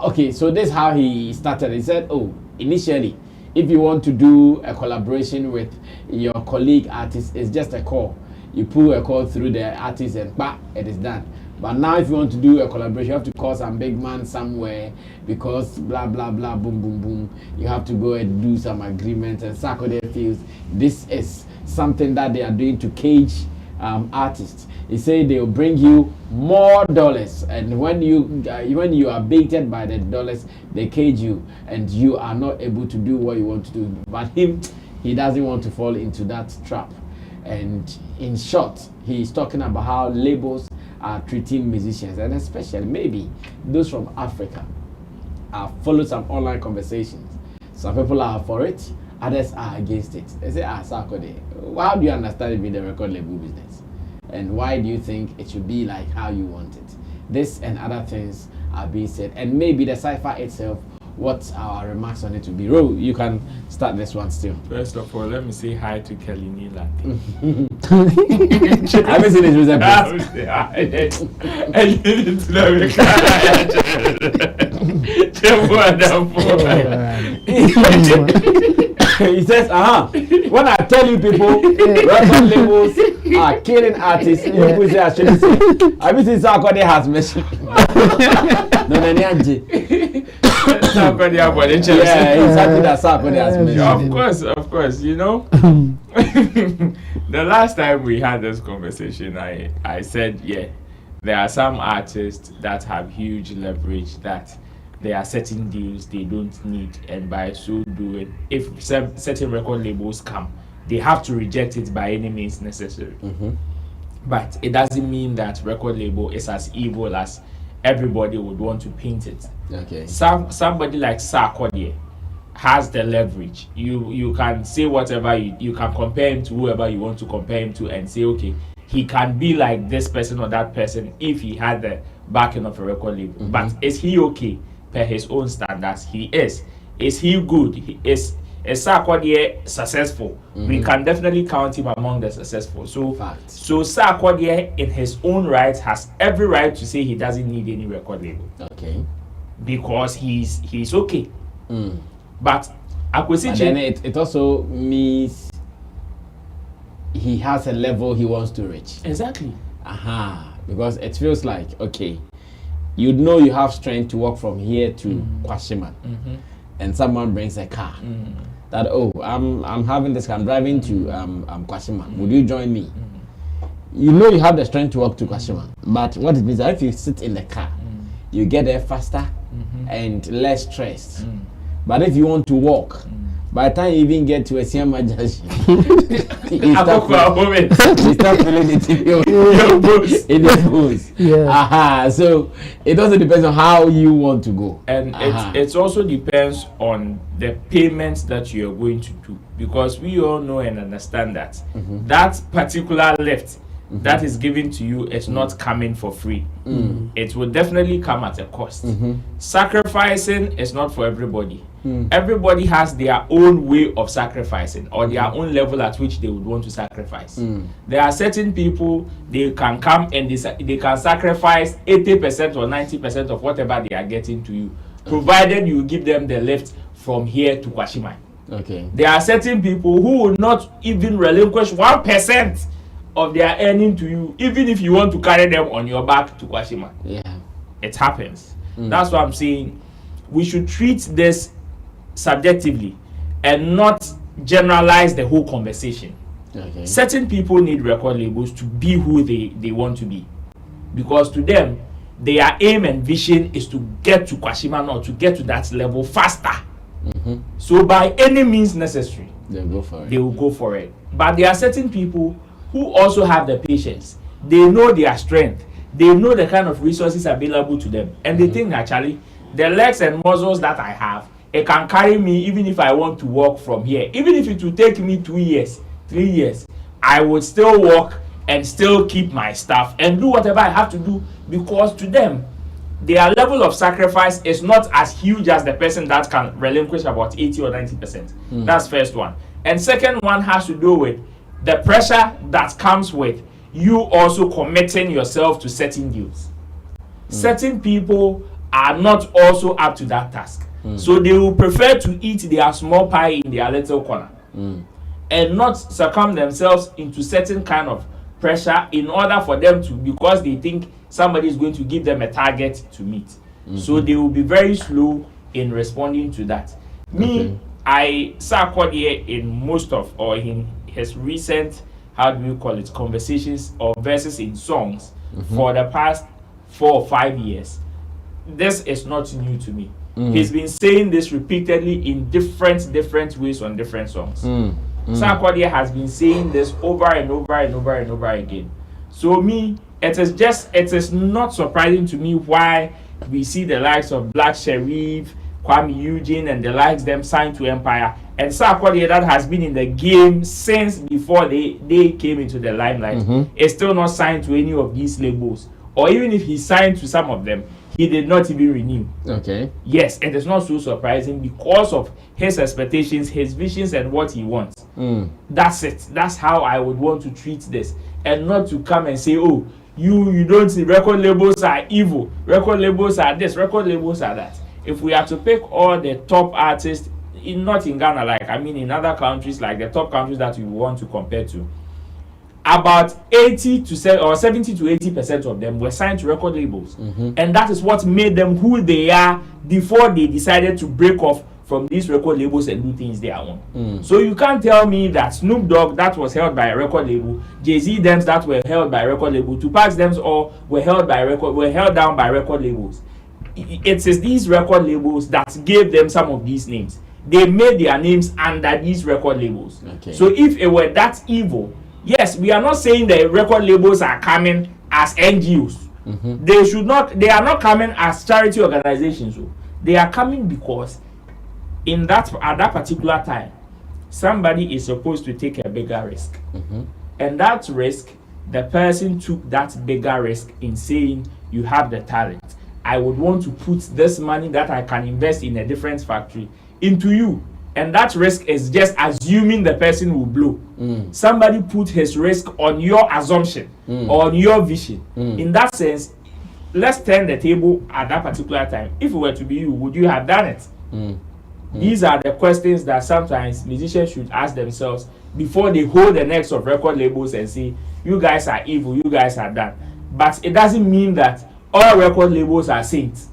Okay, so this is how he started. He said, initially, if you want to do a collaboration with your colleague artist, it's just a call. You pull a call through the artist and it is done. But now if you want to do a collaboration, you have to call some big man somewhere because blah, blah, blah, boom, boom, boom. You have to go and do some agreements, and Sarkodie feels this is something that they are doing to cage artists. He said they will bring you more dollars, and when you are baited by the dollars, they cage you, and you are not able to do what you want to do. But he doesn't want to fall into that trap. And in short, he's talking about how labels are treating musicians, and especially maybe those from Africa. I've followed some online conversations. Some people are for it, others are against it. They say, Sarkodie, how do you understand it in the record label business? And why do you think it should be like how you want it? This and other things are being said. And maybe the Cypher itself, what our remarks on it will be. Ro, you can start this one still. First of all, let me say hi to Kelly Nila. I haven't seen his resemblance. He says, when I tell you people, record labels are killing artists, people say I shouldn't say. I mean, since Sarkodie has mentioned. Yeah, he's happy that Sarkodie has mentioned. Of course, you know. The last time we had this conversation, I said, there are some artists that have huge leverage that there are certain deals they don't need, and by so doing, if certain record labels come, they have to reject it by any means necessary. But it doesn't mean that record label is as evil as everybody would want to paint it. Okay. Somebody like Sarkodie has the leverage. You can say whatever you can compare him to whoever you want to compare him to, and say, okay, he can be like this person or that person if he had the backing of a record label. But is he okay per his own standards? He is. Is he good? Is Sarkodie successful? We can definitely count him among the successful. So Sarkodie in his own right has every right to say he doesn't need any record label. Okay. Because he's okay. But acquisition. Then it also means he has a level he wants to reach. Exactly. Because it feels like, okay, you know you have strength to walk from here to Kwashima, and someone brings a car. That I'm having this car, I'm driving to Kwashima. Would you join me? You know you have the strength to walk to Kwashima, but what it means is if you sit in the car, you get there faster and less stressed. But if you want to walk, by the time you even get to a Siama junction, you start feeling it in your bones. So it also depends on how you want to go. And it also depends on the payments that you are going to do. Because we all know and understand that that particular lift that is given to you is not coming for free. It will definitely come at a cost. Sacrificing is not for everybody. Everybody has their own way of sacrificing, or their own level at which they would want to sacrifice. There are certain people, they can come and they can sacrifice 80% or 90% of whatever they are getting to you, provided you give them the lift from here to Kwashima. There are certain people who will not even relinquish 1% of their earning to you, even if you want to carry them on your back to Kwashima. It happens. That's what I'm saying. We should treat this subjectively and not generalize the whole conversation. Certain people need record labels to be who they want to be, because to them their aim and vision is to get to Kwashima or to get to that level faster. So by any means necessary, they will go for it. But there are certain people who also have the patience. They know their strength. They know the kind of resources available to them. And they think actually, the legs and muscles that I have, it can carry me even if I want to walk from here. Even if it will take me 2 years, 3 years, I would still walk and still keep my stuff and do whatever I have to do, because to them, their level of sacrifice is not as huge as the person that can relinquish about 80 or 90%. That's first one. And second one has to do with the pressure that comes with you also committing yourself to certain deals. Certain people are not also up to that task. So they will prefer to eat their small pie in their little corner and not succumb themselves into certain kind of pressure in order for them to, because they think somebody is going to give them a target to meet. So they will be very slow in responding to that. Me, I Sarkodie in most of, or in his recent, how do you call it, conversations or verses in songs for the past 4 or 5 years. This is not new to me. He's been saying this repeatedly in different ways on different songs. Sarkodie has been saying this over and over and over and over again. So me, it is not surprising to me why we see the likes of Black Sherif, Kwame Eugene, and the likes them signed to Empire. And Sarkodie, that has been in the game since before they came into the limelight, is still not signed to any of these labels. Or even if he signed to some of them, he did not even renew. Yes, it is not so surprising because of his expectations, his visions, and what he wants. That's it. That's how I would want to treat this, and not to come and say, oh, you don't see record labels are evil, record labels are this, record labels are that. If we have to pick all the top artists, not in Ghana, like I mean in other countries, like the top countries that we want to compare to, about 70 to 80% of them were signed to record labels, and that is what made them who they are before they decided to break off from these record labels and do things their own. So you can't tell me that Snoop Dogg, that was held by a record label, Jay-Z them that were held by a record label, Tupac's them all were held down by record labels. It is these record labels that gave them some of these names. They made their names under these record labels. So if it were that evil, yes, we are not saying the record labels are coming as NGOs. They are not coming as charity organizations. They are coming because at that particular time, somebody is supposed to take a bigger risk. And that risk, the person took that bigger risk in saying, you have the talent. I would want to put this money that I can invest in a different factory into you. And that risk is just assuming the person will blow. Somebody put his risk on your assumption, on your vision. In that sense, let's turn the table at that particular time. If it were to be you, would you have done it? These are the questions that sometimes musicians should ask themselves before they hold the necks of record labels and say, you guys are evil, you guys are that. But it doesn't mean that all record labels are saints.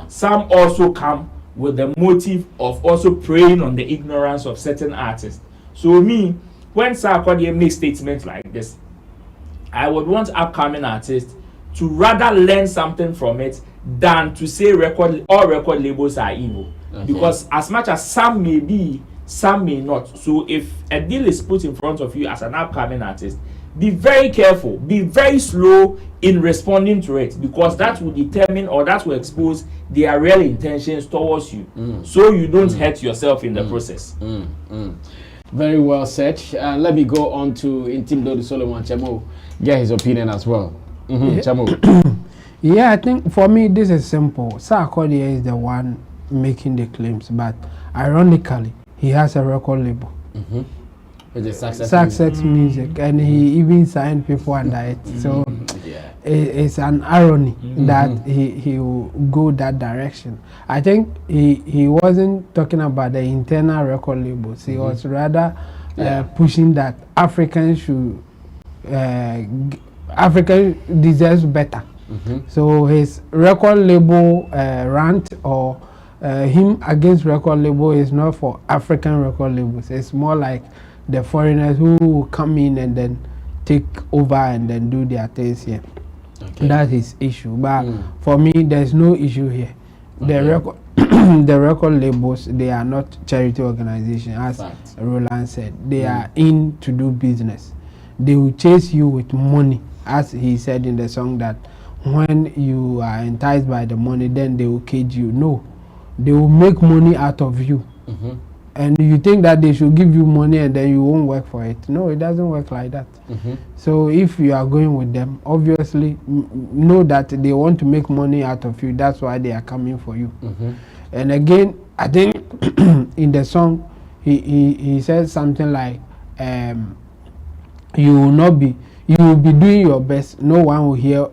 Some also come with the motive of also preying on the ignorance of certain artists. So me, when Sarkodie makes statements like this, I would want upcoming artists to rather learn something from it than to say all record labels are evil. Because as much as some may be, some may not. So if a deal is put in front of you as an upcoming artist, be very careful, be very slow in responding to it, because that will determine or that will expose their real intentions towards you, so you don't hurt yourself in the process. Very well said. Let me go on to Intim Dodo Solomon Chamo, get his opinion as well. Chamo. Yeah, I think for me this is simple. Sarkodie is the one making the claims, but ironically he has a record label. Success music, and he even signed people under it. So it's an irony that he will go that direction. I think he wasn't talking about the internal record labels. He was rather pushing that African deserves better. So his record label rant or him against record label is not for African record labels. It's more like the foreigners who come in and then take over and then do their things here. Okay. That's his issue. But for me, there's no issue here. The record, the record labels, they are not charity organizations, as Fact. Roland said. They are in to do business. They will chase you with money, as he said in the song that when you are enticed by the money, then they will cage you. No, they will make money out of you. And you think that they should give you money and then you won't work for it. No, it doesn't work like that. So if you are going with them, obviously know that they want to make money out of you. That's why they are coming for you. And again, I think in the song he says something like you will be doing your best, no one will hear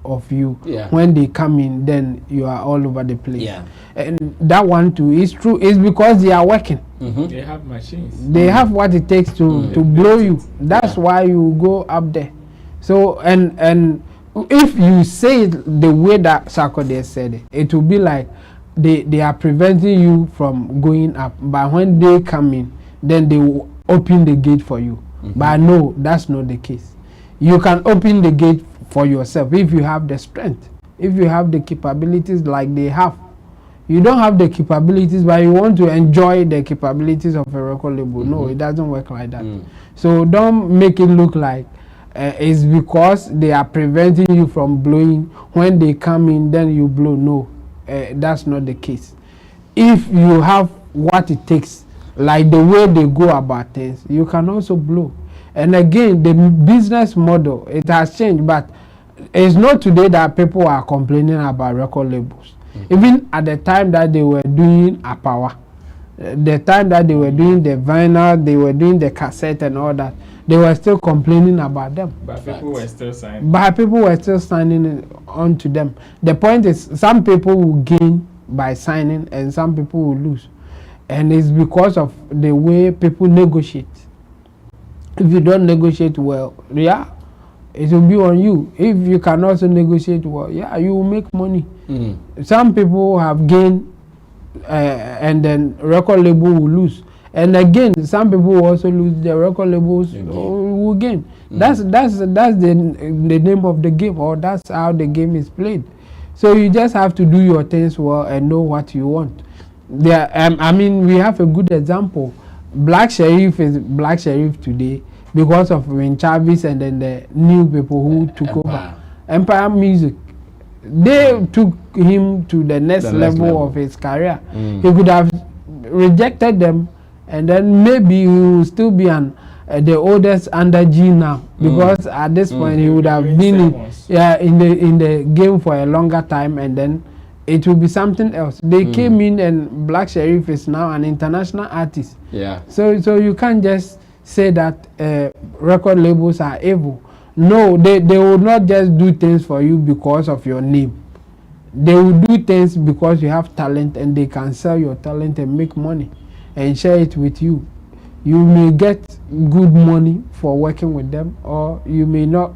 of you. When they come in, then you are all over the place. And that one too is true. It's because they are working. They have machines. They have what it takes to blow you. That's why you go up there. So and if you say it the way that Sarkodie said it, it will be like they are preventing you from going up. But when they come in, then they will open the gate for you. But no, that's not the case. You can open the gate for yourself if you have the strength, if you have the capabilities like they have. You don't have the capabilities, but you want to enjoy the capabilities of a record label. No, it doesn't work like that. So don't make it look like it's because they are preventing you from blowing. When they come in, then you blow. No, that's not the case. If you have what it takes, like the way they go about things, you can also blow. And again, the business model, it has changed, but it's not today that people are complaining about record labels. Even at the time that they were doing Apawa, the time that they were doing the vinyl, they were doing the cassette and all that, they were still complaining about them. But people were still signing. But people were still signing on to them. The point is, some people will gain by signing and some people will lose. And it's because of the way people negotiate. If you don't negotiate well, it will be on you. If you can also negotiate well, you will make money. Some people have gained and then record label will lose. And again, some people will also lose, the record labels will gain. That's the name of the game, or that's how the game is played. So you just have to do your things well and know what you want. I mean, we have a good example. Black Sheriff is Black Sheriff today because of when Chavez and then the new people who took over Empire Music. They took him to the next level of his career. He could have rejected them, and then maybe he will still be the oldest under G now, because at this point he would have been in the game for a longer time, and then it will be something else. They came in, and Black Sheriff is now an international artist. So you can't just say that record labels are evil. No, they will not just do things for you because of your name. They will do things because you have talent, and they can sell your talent and make money and share it with you. You may get good money for working with them, or you may not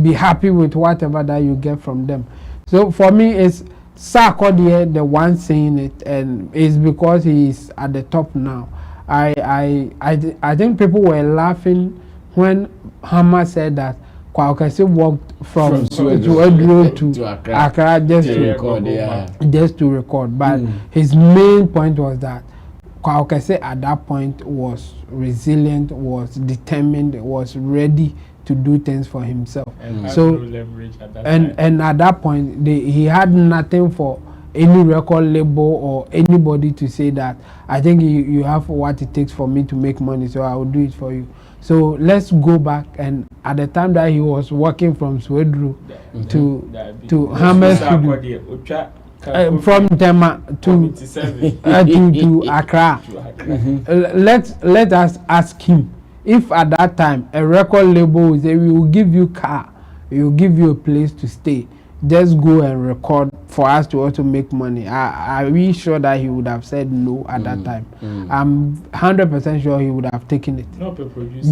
be happy with whatever that you get from them. So for me, it's Sarkodie, the one saying it, and it's because he is at the top now. I think people were laughing when Hammer said that Kwakasi walked from Suedro to Accra just to record. But his main point was that Kwakasi at that point was resilient, was determined, was ready to do things for himself. And so no leverage at that time. And at that point, he had nothing for any record label or anybody to say that I think you have what it takes for me to make money, so I will do it for you. So let's go back, and at the time that he was working from Swedru to Hammer from Tema to Accra. Let us ask him if at that time a record label will say we will give you car, we will give you a place to stay, just go and record for us to also make money. Are we sure that he would have said no at that time? I'm 100% sure he would have taken it. No,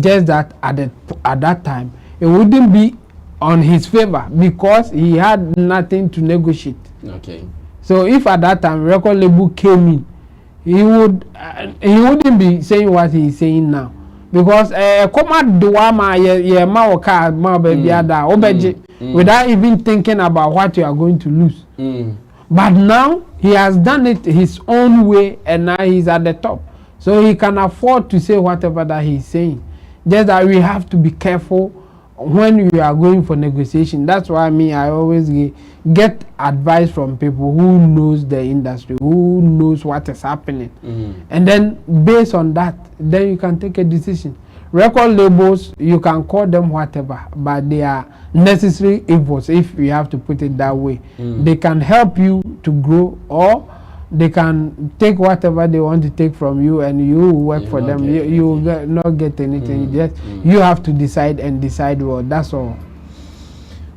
just that at that time it wouldn't be on his favor because he had nothing to negotiate. Okay. So if at that time record label came in, he wouldn't be saying what he's saying now, because come do ma ye ma car ma baby ada obeje without even thinking about what you are going to lose. But now he has done it his own way, and now he's at the top, so he can afford to say whatever that he's saying. Just that we have to be careful when we are going for negotiation. That's why I always get advice from people who knows the industry, who knows what is happening, and then based on that, then you can take a decision. Record labels, you can call them whatever, but they are necessary evils, if you have to put it that way. They can help you to grow, or they can take whatever they want to take from you, and you work for them. You will not get anything. You have to decide, and decide well. That's all.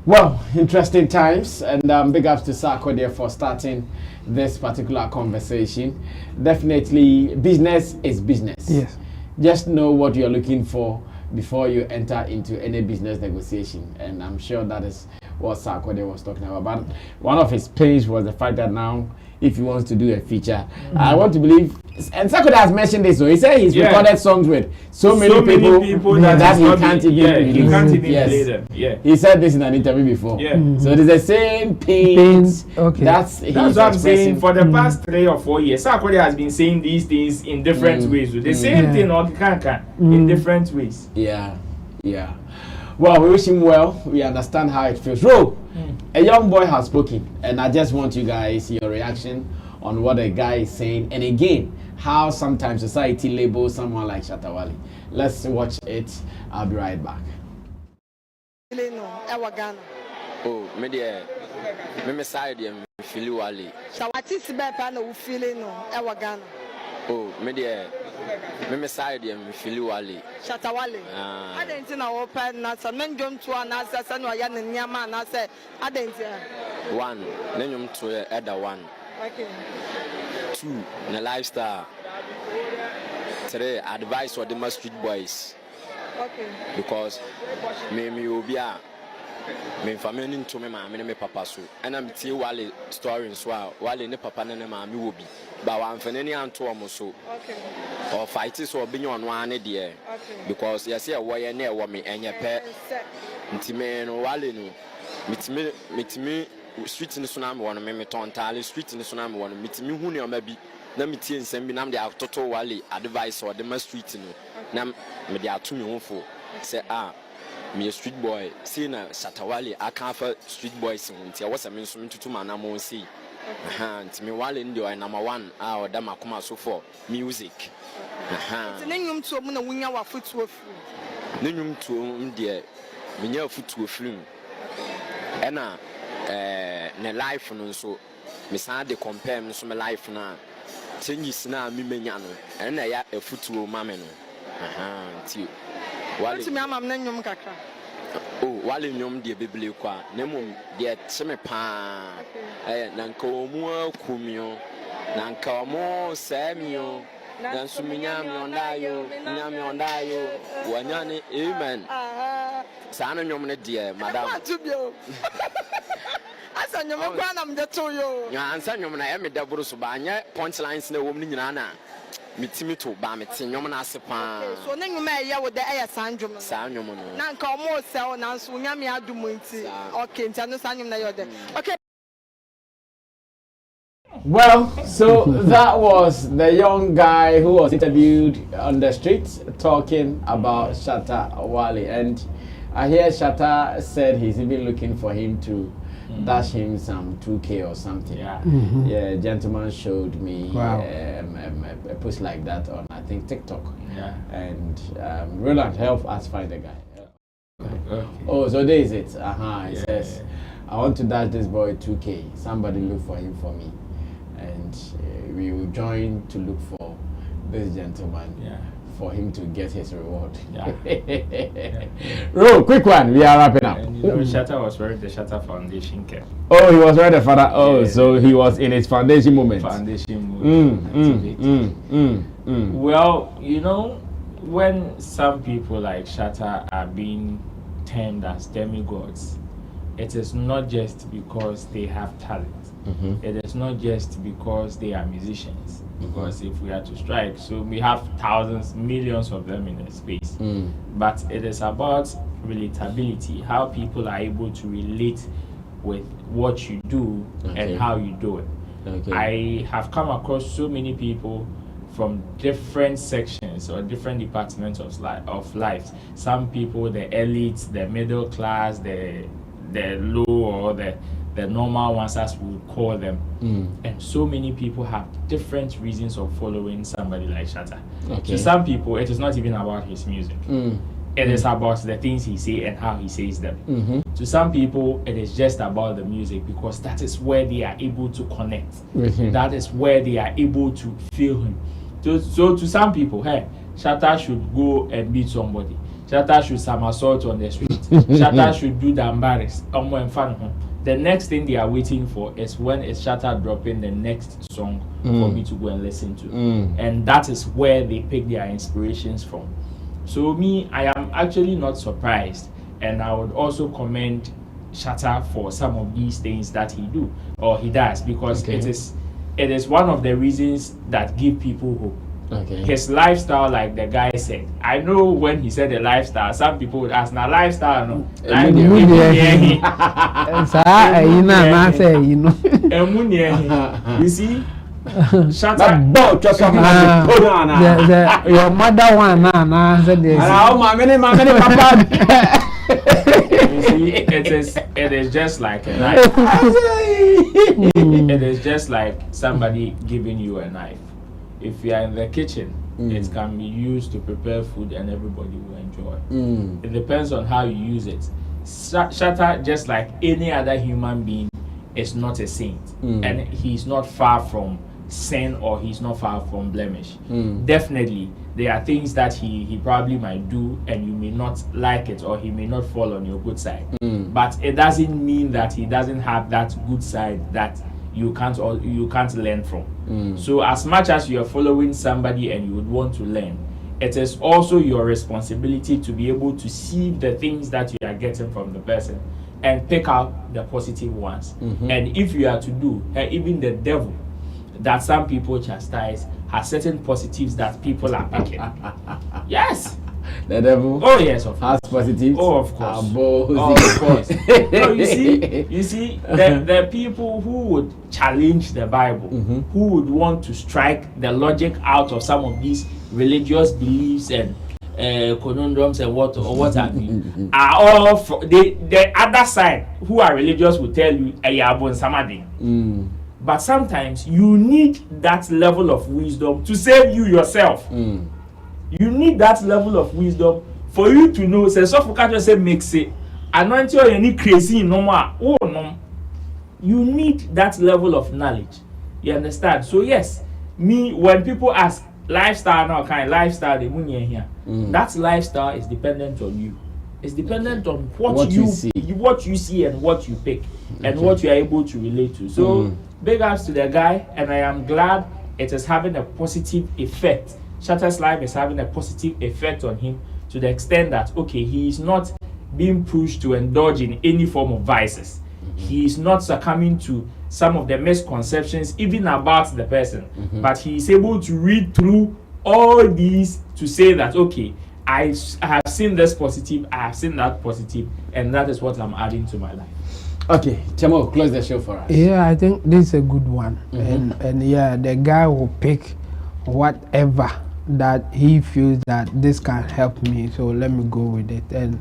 Well, interesting times, and big ups to Sarkodie for starting this particular conversation. Definitely, business is business. Yes. Just know what you're looking for before you enter into any business negotiation, and I'm sure that is what Sarkodie was talking about. But one of his pains was the fact that now, if he wants to do a feature, I want to believe, and Sarkodie has mentioned this, so he said he's recorded songs with so many people that he can't even play them. Yeah. He said this in an interview before. So it is the same pains. Okay. That's what I'm saying. For the past 3 or 4 years, Sarkodie has been saying these things in different ways. The same thing or in different ways. Yeah. Well, we wish him well. We understand how it feels. Ro, a young boy has spoken, and I just want you guys your reaction on what a guy is saying, and again, how sometimes society labels someone like Shatta Wale. Let's watch it. I'll be right back. Oh, me side them feel Wale. Shawati sibe no feeling no ewa Ghana. Oh, me side them feel Wale. Shatta Wale. I didn't know open na so men jom to na say no ya nyama na say I didn't. One, nenyum to other one. Okay. 2, na lifestyle. 3, advice for the street boys. Okay. Because me obia me family into me ma me papa so and I'm tie Wale story so Wale ne papa ne ma me obi ba wan fane ni anto omo so. Okay. Or fight so obi nyon wan ne de. Okay. Because yes e wo ye na e wo me enye pe ntime no Wale no mitimi street ni so na me won me ton tale street ni so na me won mitimi hu ne o ma bi na mitie nsem bi na me de atoto Wale advice or the ma street no na me de ato me ho fo say me a street boy see na Shatta Wale I can't for street boys nti was am nso ntutu mana mo see nti me Wale ndio number 1 or da makoma so for music nti nenyum to mu na wunya wa footwo film nenyum to ndie me nya footwo film ena na life no so me san de compare me so me life na changes na me menya no ena ya footwo mame no nti Wale me amam na nyum kakra. Oh, Wale nyum de bebele kwa na mum de cheme pa na nka omu akumio na nka omu samio na suminya mi ondayo wanyane amen sana nyum ne de madam asa nyum kwa na mde to yo nya ansa nyum na me de buru so ba anya punchlines na wom ni nyina na mitimi to ba meti nyom na asepa so ne nyum e ye wo de e sanjum sanjum no na nka omo se o na nso nyame adumu nti okay nti anu sanjum na yo de okay. Well, so that was the young guy who was interviewed on the streets talking about Shatta Wale, and I hear Shatta said he's even looking for him to dash him some 2K or something. Yeah, a gentleman showed me a post like that on I think TikTok. Yeah, and Roland help us find the guy. Okay. Oh, so there is it. He says, I want to dash this boy 2K. Somebody look for him for me. And we will join to look for this gentleman for him to get his reward. Ro, quick one, we are wrapping up. And Shatta was wearing the Shatta foundation cap. Oh, he was wearing the father. Oh, so he was in his foundation moment. Well, you know, when some people like Shatta are being termed as demigods, it is not just because they have talent. It is not just because they are musicians. because if we are to strike, so we have thousands, millions of them in the space. But it is about relatability, how people are able to relate with what you do and how you do it. I have come across so many people from different sections or different departments of life. Some people, the elites, the middle class, the low or the normal ones, as we would call them. And so many people have different reasons of following somebody like Shatta. To some people, it is not even about his music. It is about the things he says and how he says them. To some people, it is just about the music because that is where they are able to connect. That is where they are able to feel him. So to some people, hey, Shatta should go and beat somebody. Shatta should somersault on the street. Shatta should do the embarrass. The next thing they are waiting for is when is Shatta dropping the next song for me to go and listen to. And that is where they pick their inspirations from. So me, I am actually not surprised, and I would also commend Shatta for some of these things that he does because it is one of the reasons that give people hope. His lifestyle, like the guy said, I know when he said the lifestyle, some people would ask, now lifestyle, no? You see? Shatta. Your mother one said this. You see, it is just like a knife. It is just like somebody giving you a knife. If you are in the kitchen, it can be used to prepare food and everybody will enjoy. It depends on how you use it. Shatta, just like any other human being, is not a saint, and he's not far from sin or he's not far from blemish. Definitely there are things that he probably might do and you may not like it or he may not fall on your good side, but it doesn't mean that he doesn't have that good side that you can't learn from. So as much as you are following somebody and you would want to learn, it is also your responsibility to be able to see the things that you are getting from the person and pick out the positive ones. And if you are to do, even the devil that some people chastise has certain positives that people are picking. Yes. The devil. Oh yes, of has positives. Oh, of course. Of course. No, you see, the people who would challenge the Bible, who would want to strike the logic out of some of these religious beliefs and conundrums and what have you, are all the other side who are religious will tell you but sometimes you need that level of wisdom to save you yourself. You need that level of wisdom for you to know. Say so for just say makes it anointing or any crazy no more. Oh no. You need that level of knowledge. You understand? So yes, me when people ask lifestyle now kind of lifestyle they mean here. That lifestyle is dependent on you. It's dependent on what you see and what you pick and what you are able to relate to. So big ups to the guy, and I am glad it is having a positive effect. Shatta's life is having a positive effect on him to the extent that he is not being pushed to indulge in any form of vices. He is not succumbing to some of the misconceptions even about the person, but he is able to read through all these to say that I have seen this positive, I have seen that positive, and that is what I'm adding to my life. Okay, Chamo, close the show for us. Yeah, I think this is a good one. And yeah, the guy will pick whatever that he feels that this can help me, so let me go with it. And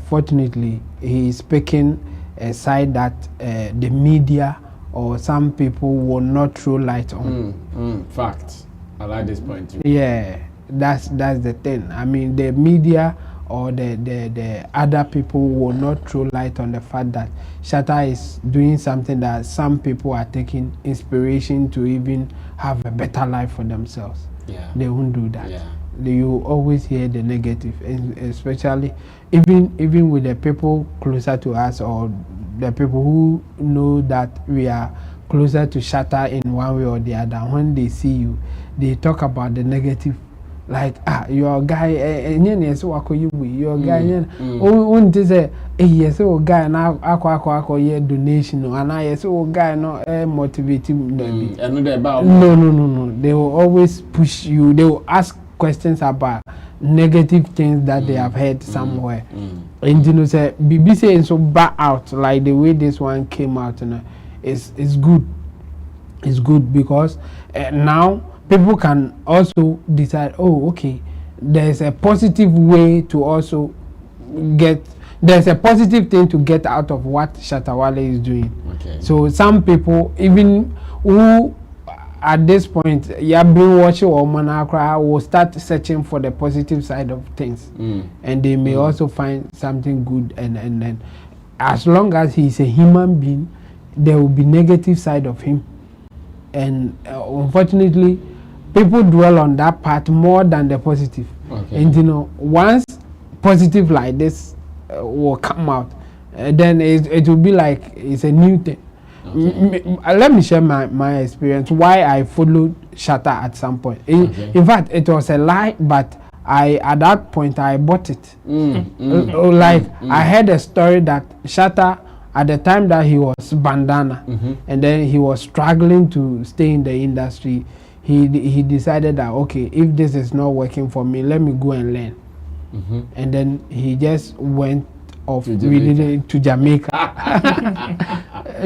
fortunately, he is picking a side that the media or some people will not throw light on. Fact. I like this point too. Yeah, that's the thing. I mean, the media or the other people will not throw light on the fact that Shatta is doing something that some people are taking inspiration to even have a better life for themselves. Yeah. They won't do that. Yeah. You always hear the negative, and especially even with the people closer to us or the people who know that we are closer to Shatta in one way or the other. When they see you, they talk about the negative like your guy and yes wako you your guy won't say yes guy na akwa ye donation and yes guy no motivating no they will always push you, they will ask questions about negative things that they have heard somewhere and you know say BBC and so back out like the way this one came out, you know, it's good. It's good because now people can also decide, oh, okay, there's a positive way to also there's a positive thing to get out of what Shatta Wale is doing. Okay. So some people, even who at this point, been watching or Manakra, will start searching for the positive side of things. And they may also find something good. And then as long as he's a human being, there will be negative side of him. And unfortunately, people dwell on that part more than the positive. Okay. And you know, once positive like this will come out, then it will be like it's a new thing. Okay. Let me share my experience why I followed Shatta at some point. In fact, it was a lie, but at that point I bought it. I heard a story that Shatta, at the time that he was bandana and then he was struggling to stay in the industry, he decided that, okay, if this is not working for me, let me go and learn. And then he just went off to Jamaica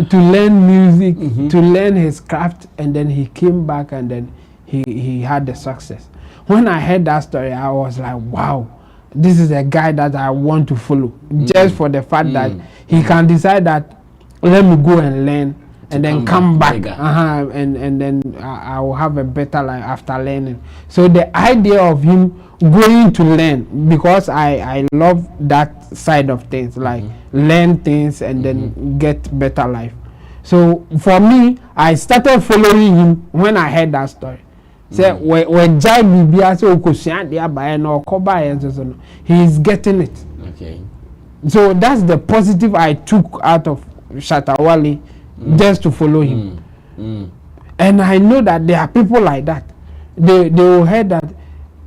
to learn music, to learn his craft, and then he came back and then he had the success. When I heard that story, I was like, wow, this is a guy that I want to follow, just for the fact that he can decide that let me go and learn and then come back and then I will have a better life after learning. So the idea of him going to learn, because I love that side of things, like learn things and then get better life. So for me, I started following him when I heard that story. So when Jai Bibia so he's getting it. Okay. So that's the positive I took out of Shatta Wale, just to follow him. And I know that there are people like that. They will hear that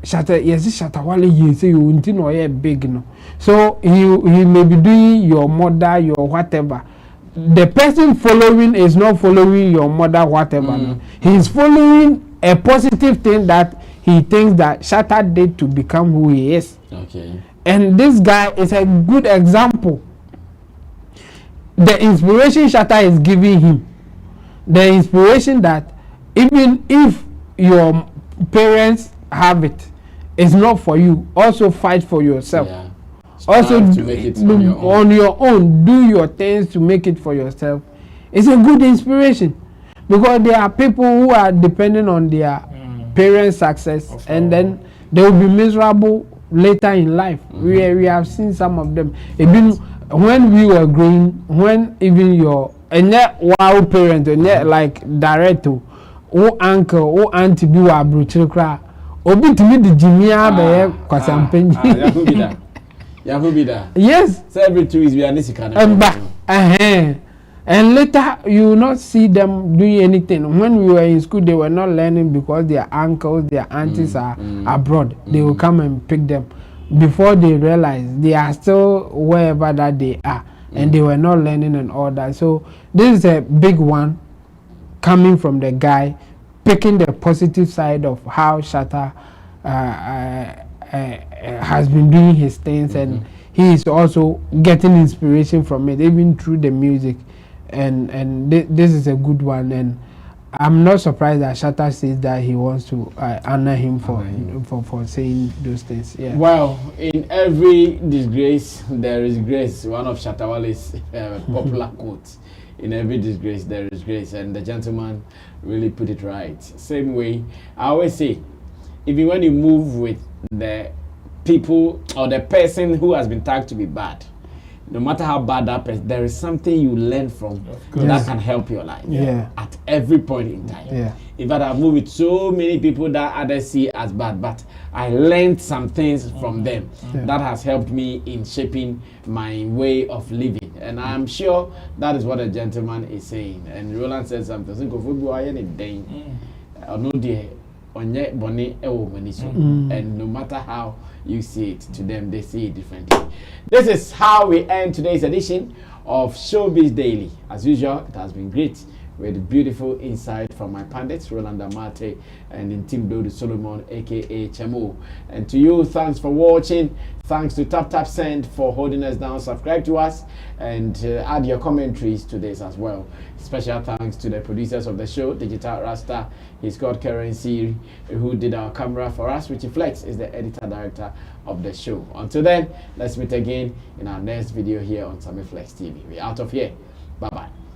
Shatta Wale, you say you won't know big, you know. So he may be doing your mother, your whatever. The person following is not following your mother, whatever. No. He's following a positive thing that he thinks that Shatta did to become who he is. Okay. And this guy is a good example. The inspiration Shatta is giving him, the inspiration that even if your parents have it, it's not for you. Also fight for yourself. Yeah. Also to make it on your own. Do your things to make it for yourself. It's a good inspiration, because there are people who are depending on their parents' success, and then they will be miserable later in life. We have seen some of them. Even when we were growing, when even your wow parent like director or uncle or auntie be wa bruchira obi to me the jimia be kwasampenji. Yes, so every 2 weeks we are this kind of and later you will not see them doing anything. When we were in school, they were not learning because their uncles, their aunties are abroad. They will come and pick them. Before they realize they are still wherever that they are, and they were not learning and all that. So this is a big one coming from the guy picking the positive side of how Shatta has been doing his things, and he is also getting inspiration from it, even through the music. And this is a good one, and I'm not surprised that Shatta says that he wants to honor him for saying those things. Yeah. Well, in every disgrace there is grace. One of Shatta Wale's popular quotes. In every disgrace there is grace, and the gentleman really put it right. Same way, I always say, even when you move with the people or the person who has been tagged to be bad, no matter how bad that person, there is something you learn from that can help your life at every point in time. Yeah. In fact, I've moved with so many people that others see as bad, but I learned some things from them that has helped me in shaping my way of living. And I'm sure that is what a gentleman is saying. And Roland said something. onye boni ewo mani so. And no matter how you see it, to them they see it differently. This is how we end today's edition of Showbiz Daily. As usual, it has been great with beautiful insight from my pundits, Roland Amate and Intimdo Solomon, aka Chemo. And to you, thanks for watching. Thanks to Taptap Send for holding us down. Subscribe to us and add your commentaries to this as well. Special thanks to the producers of the show, Digital Rasta, his God Currency, who did our camera for us. Richie Flex is the editor-director of the show. Until then, let's meet again in our next video here on Sammy Flex TV. We're out of here. Bye-bye.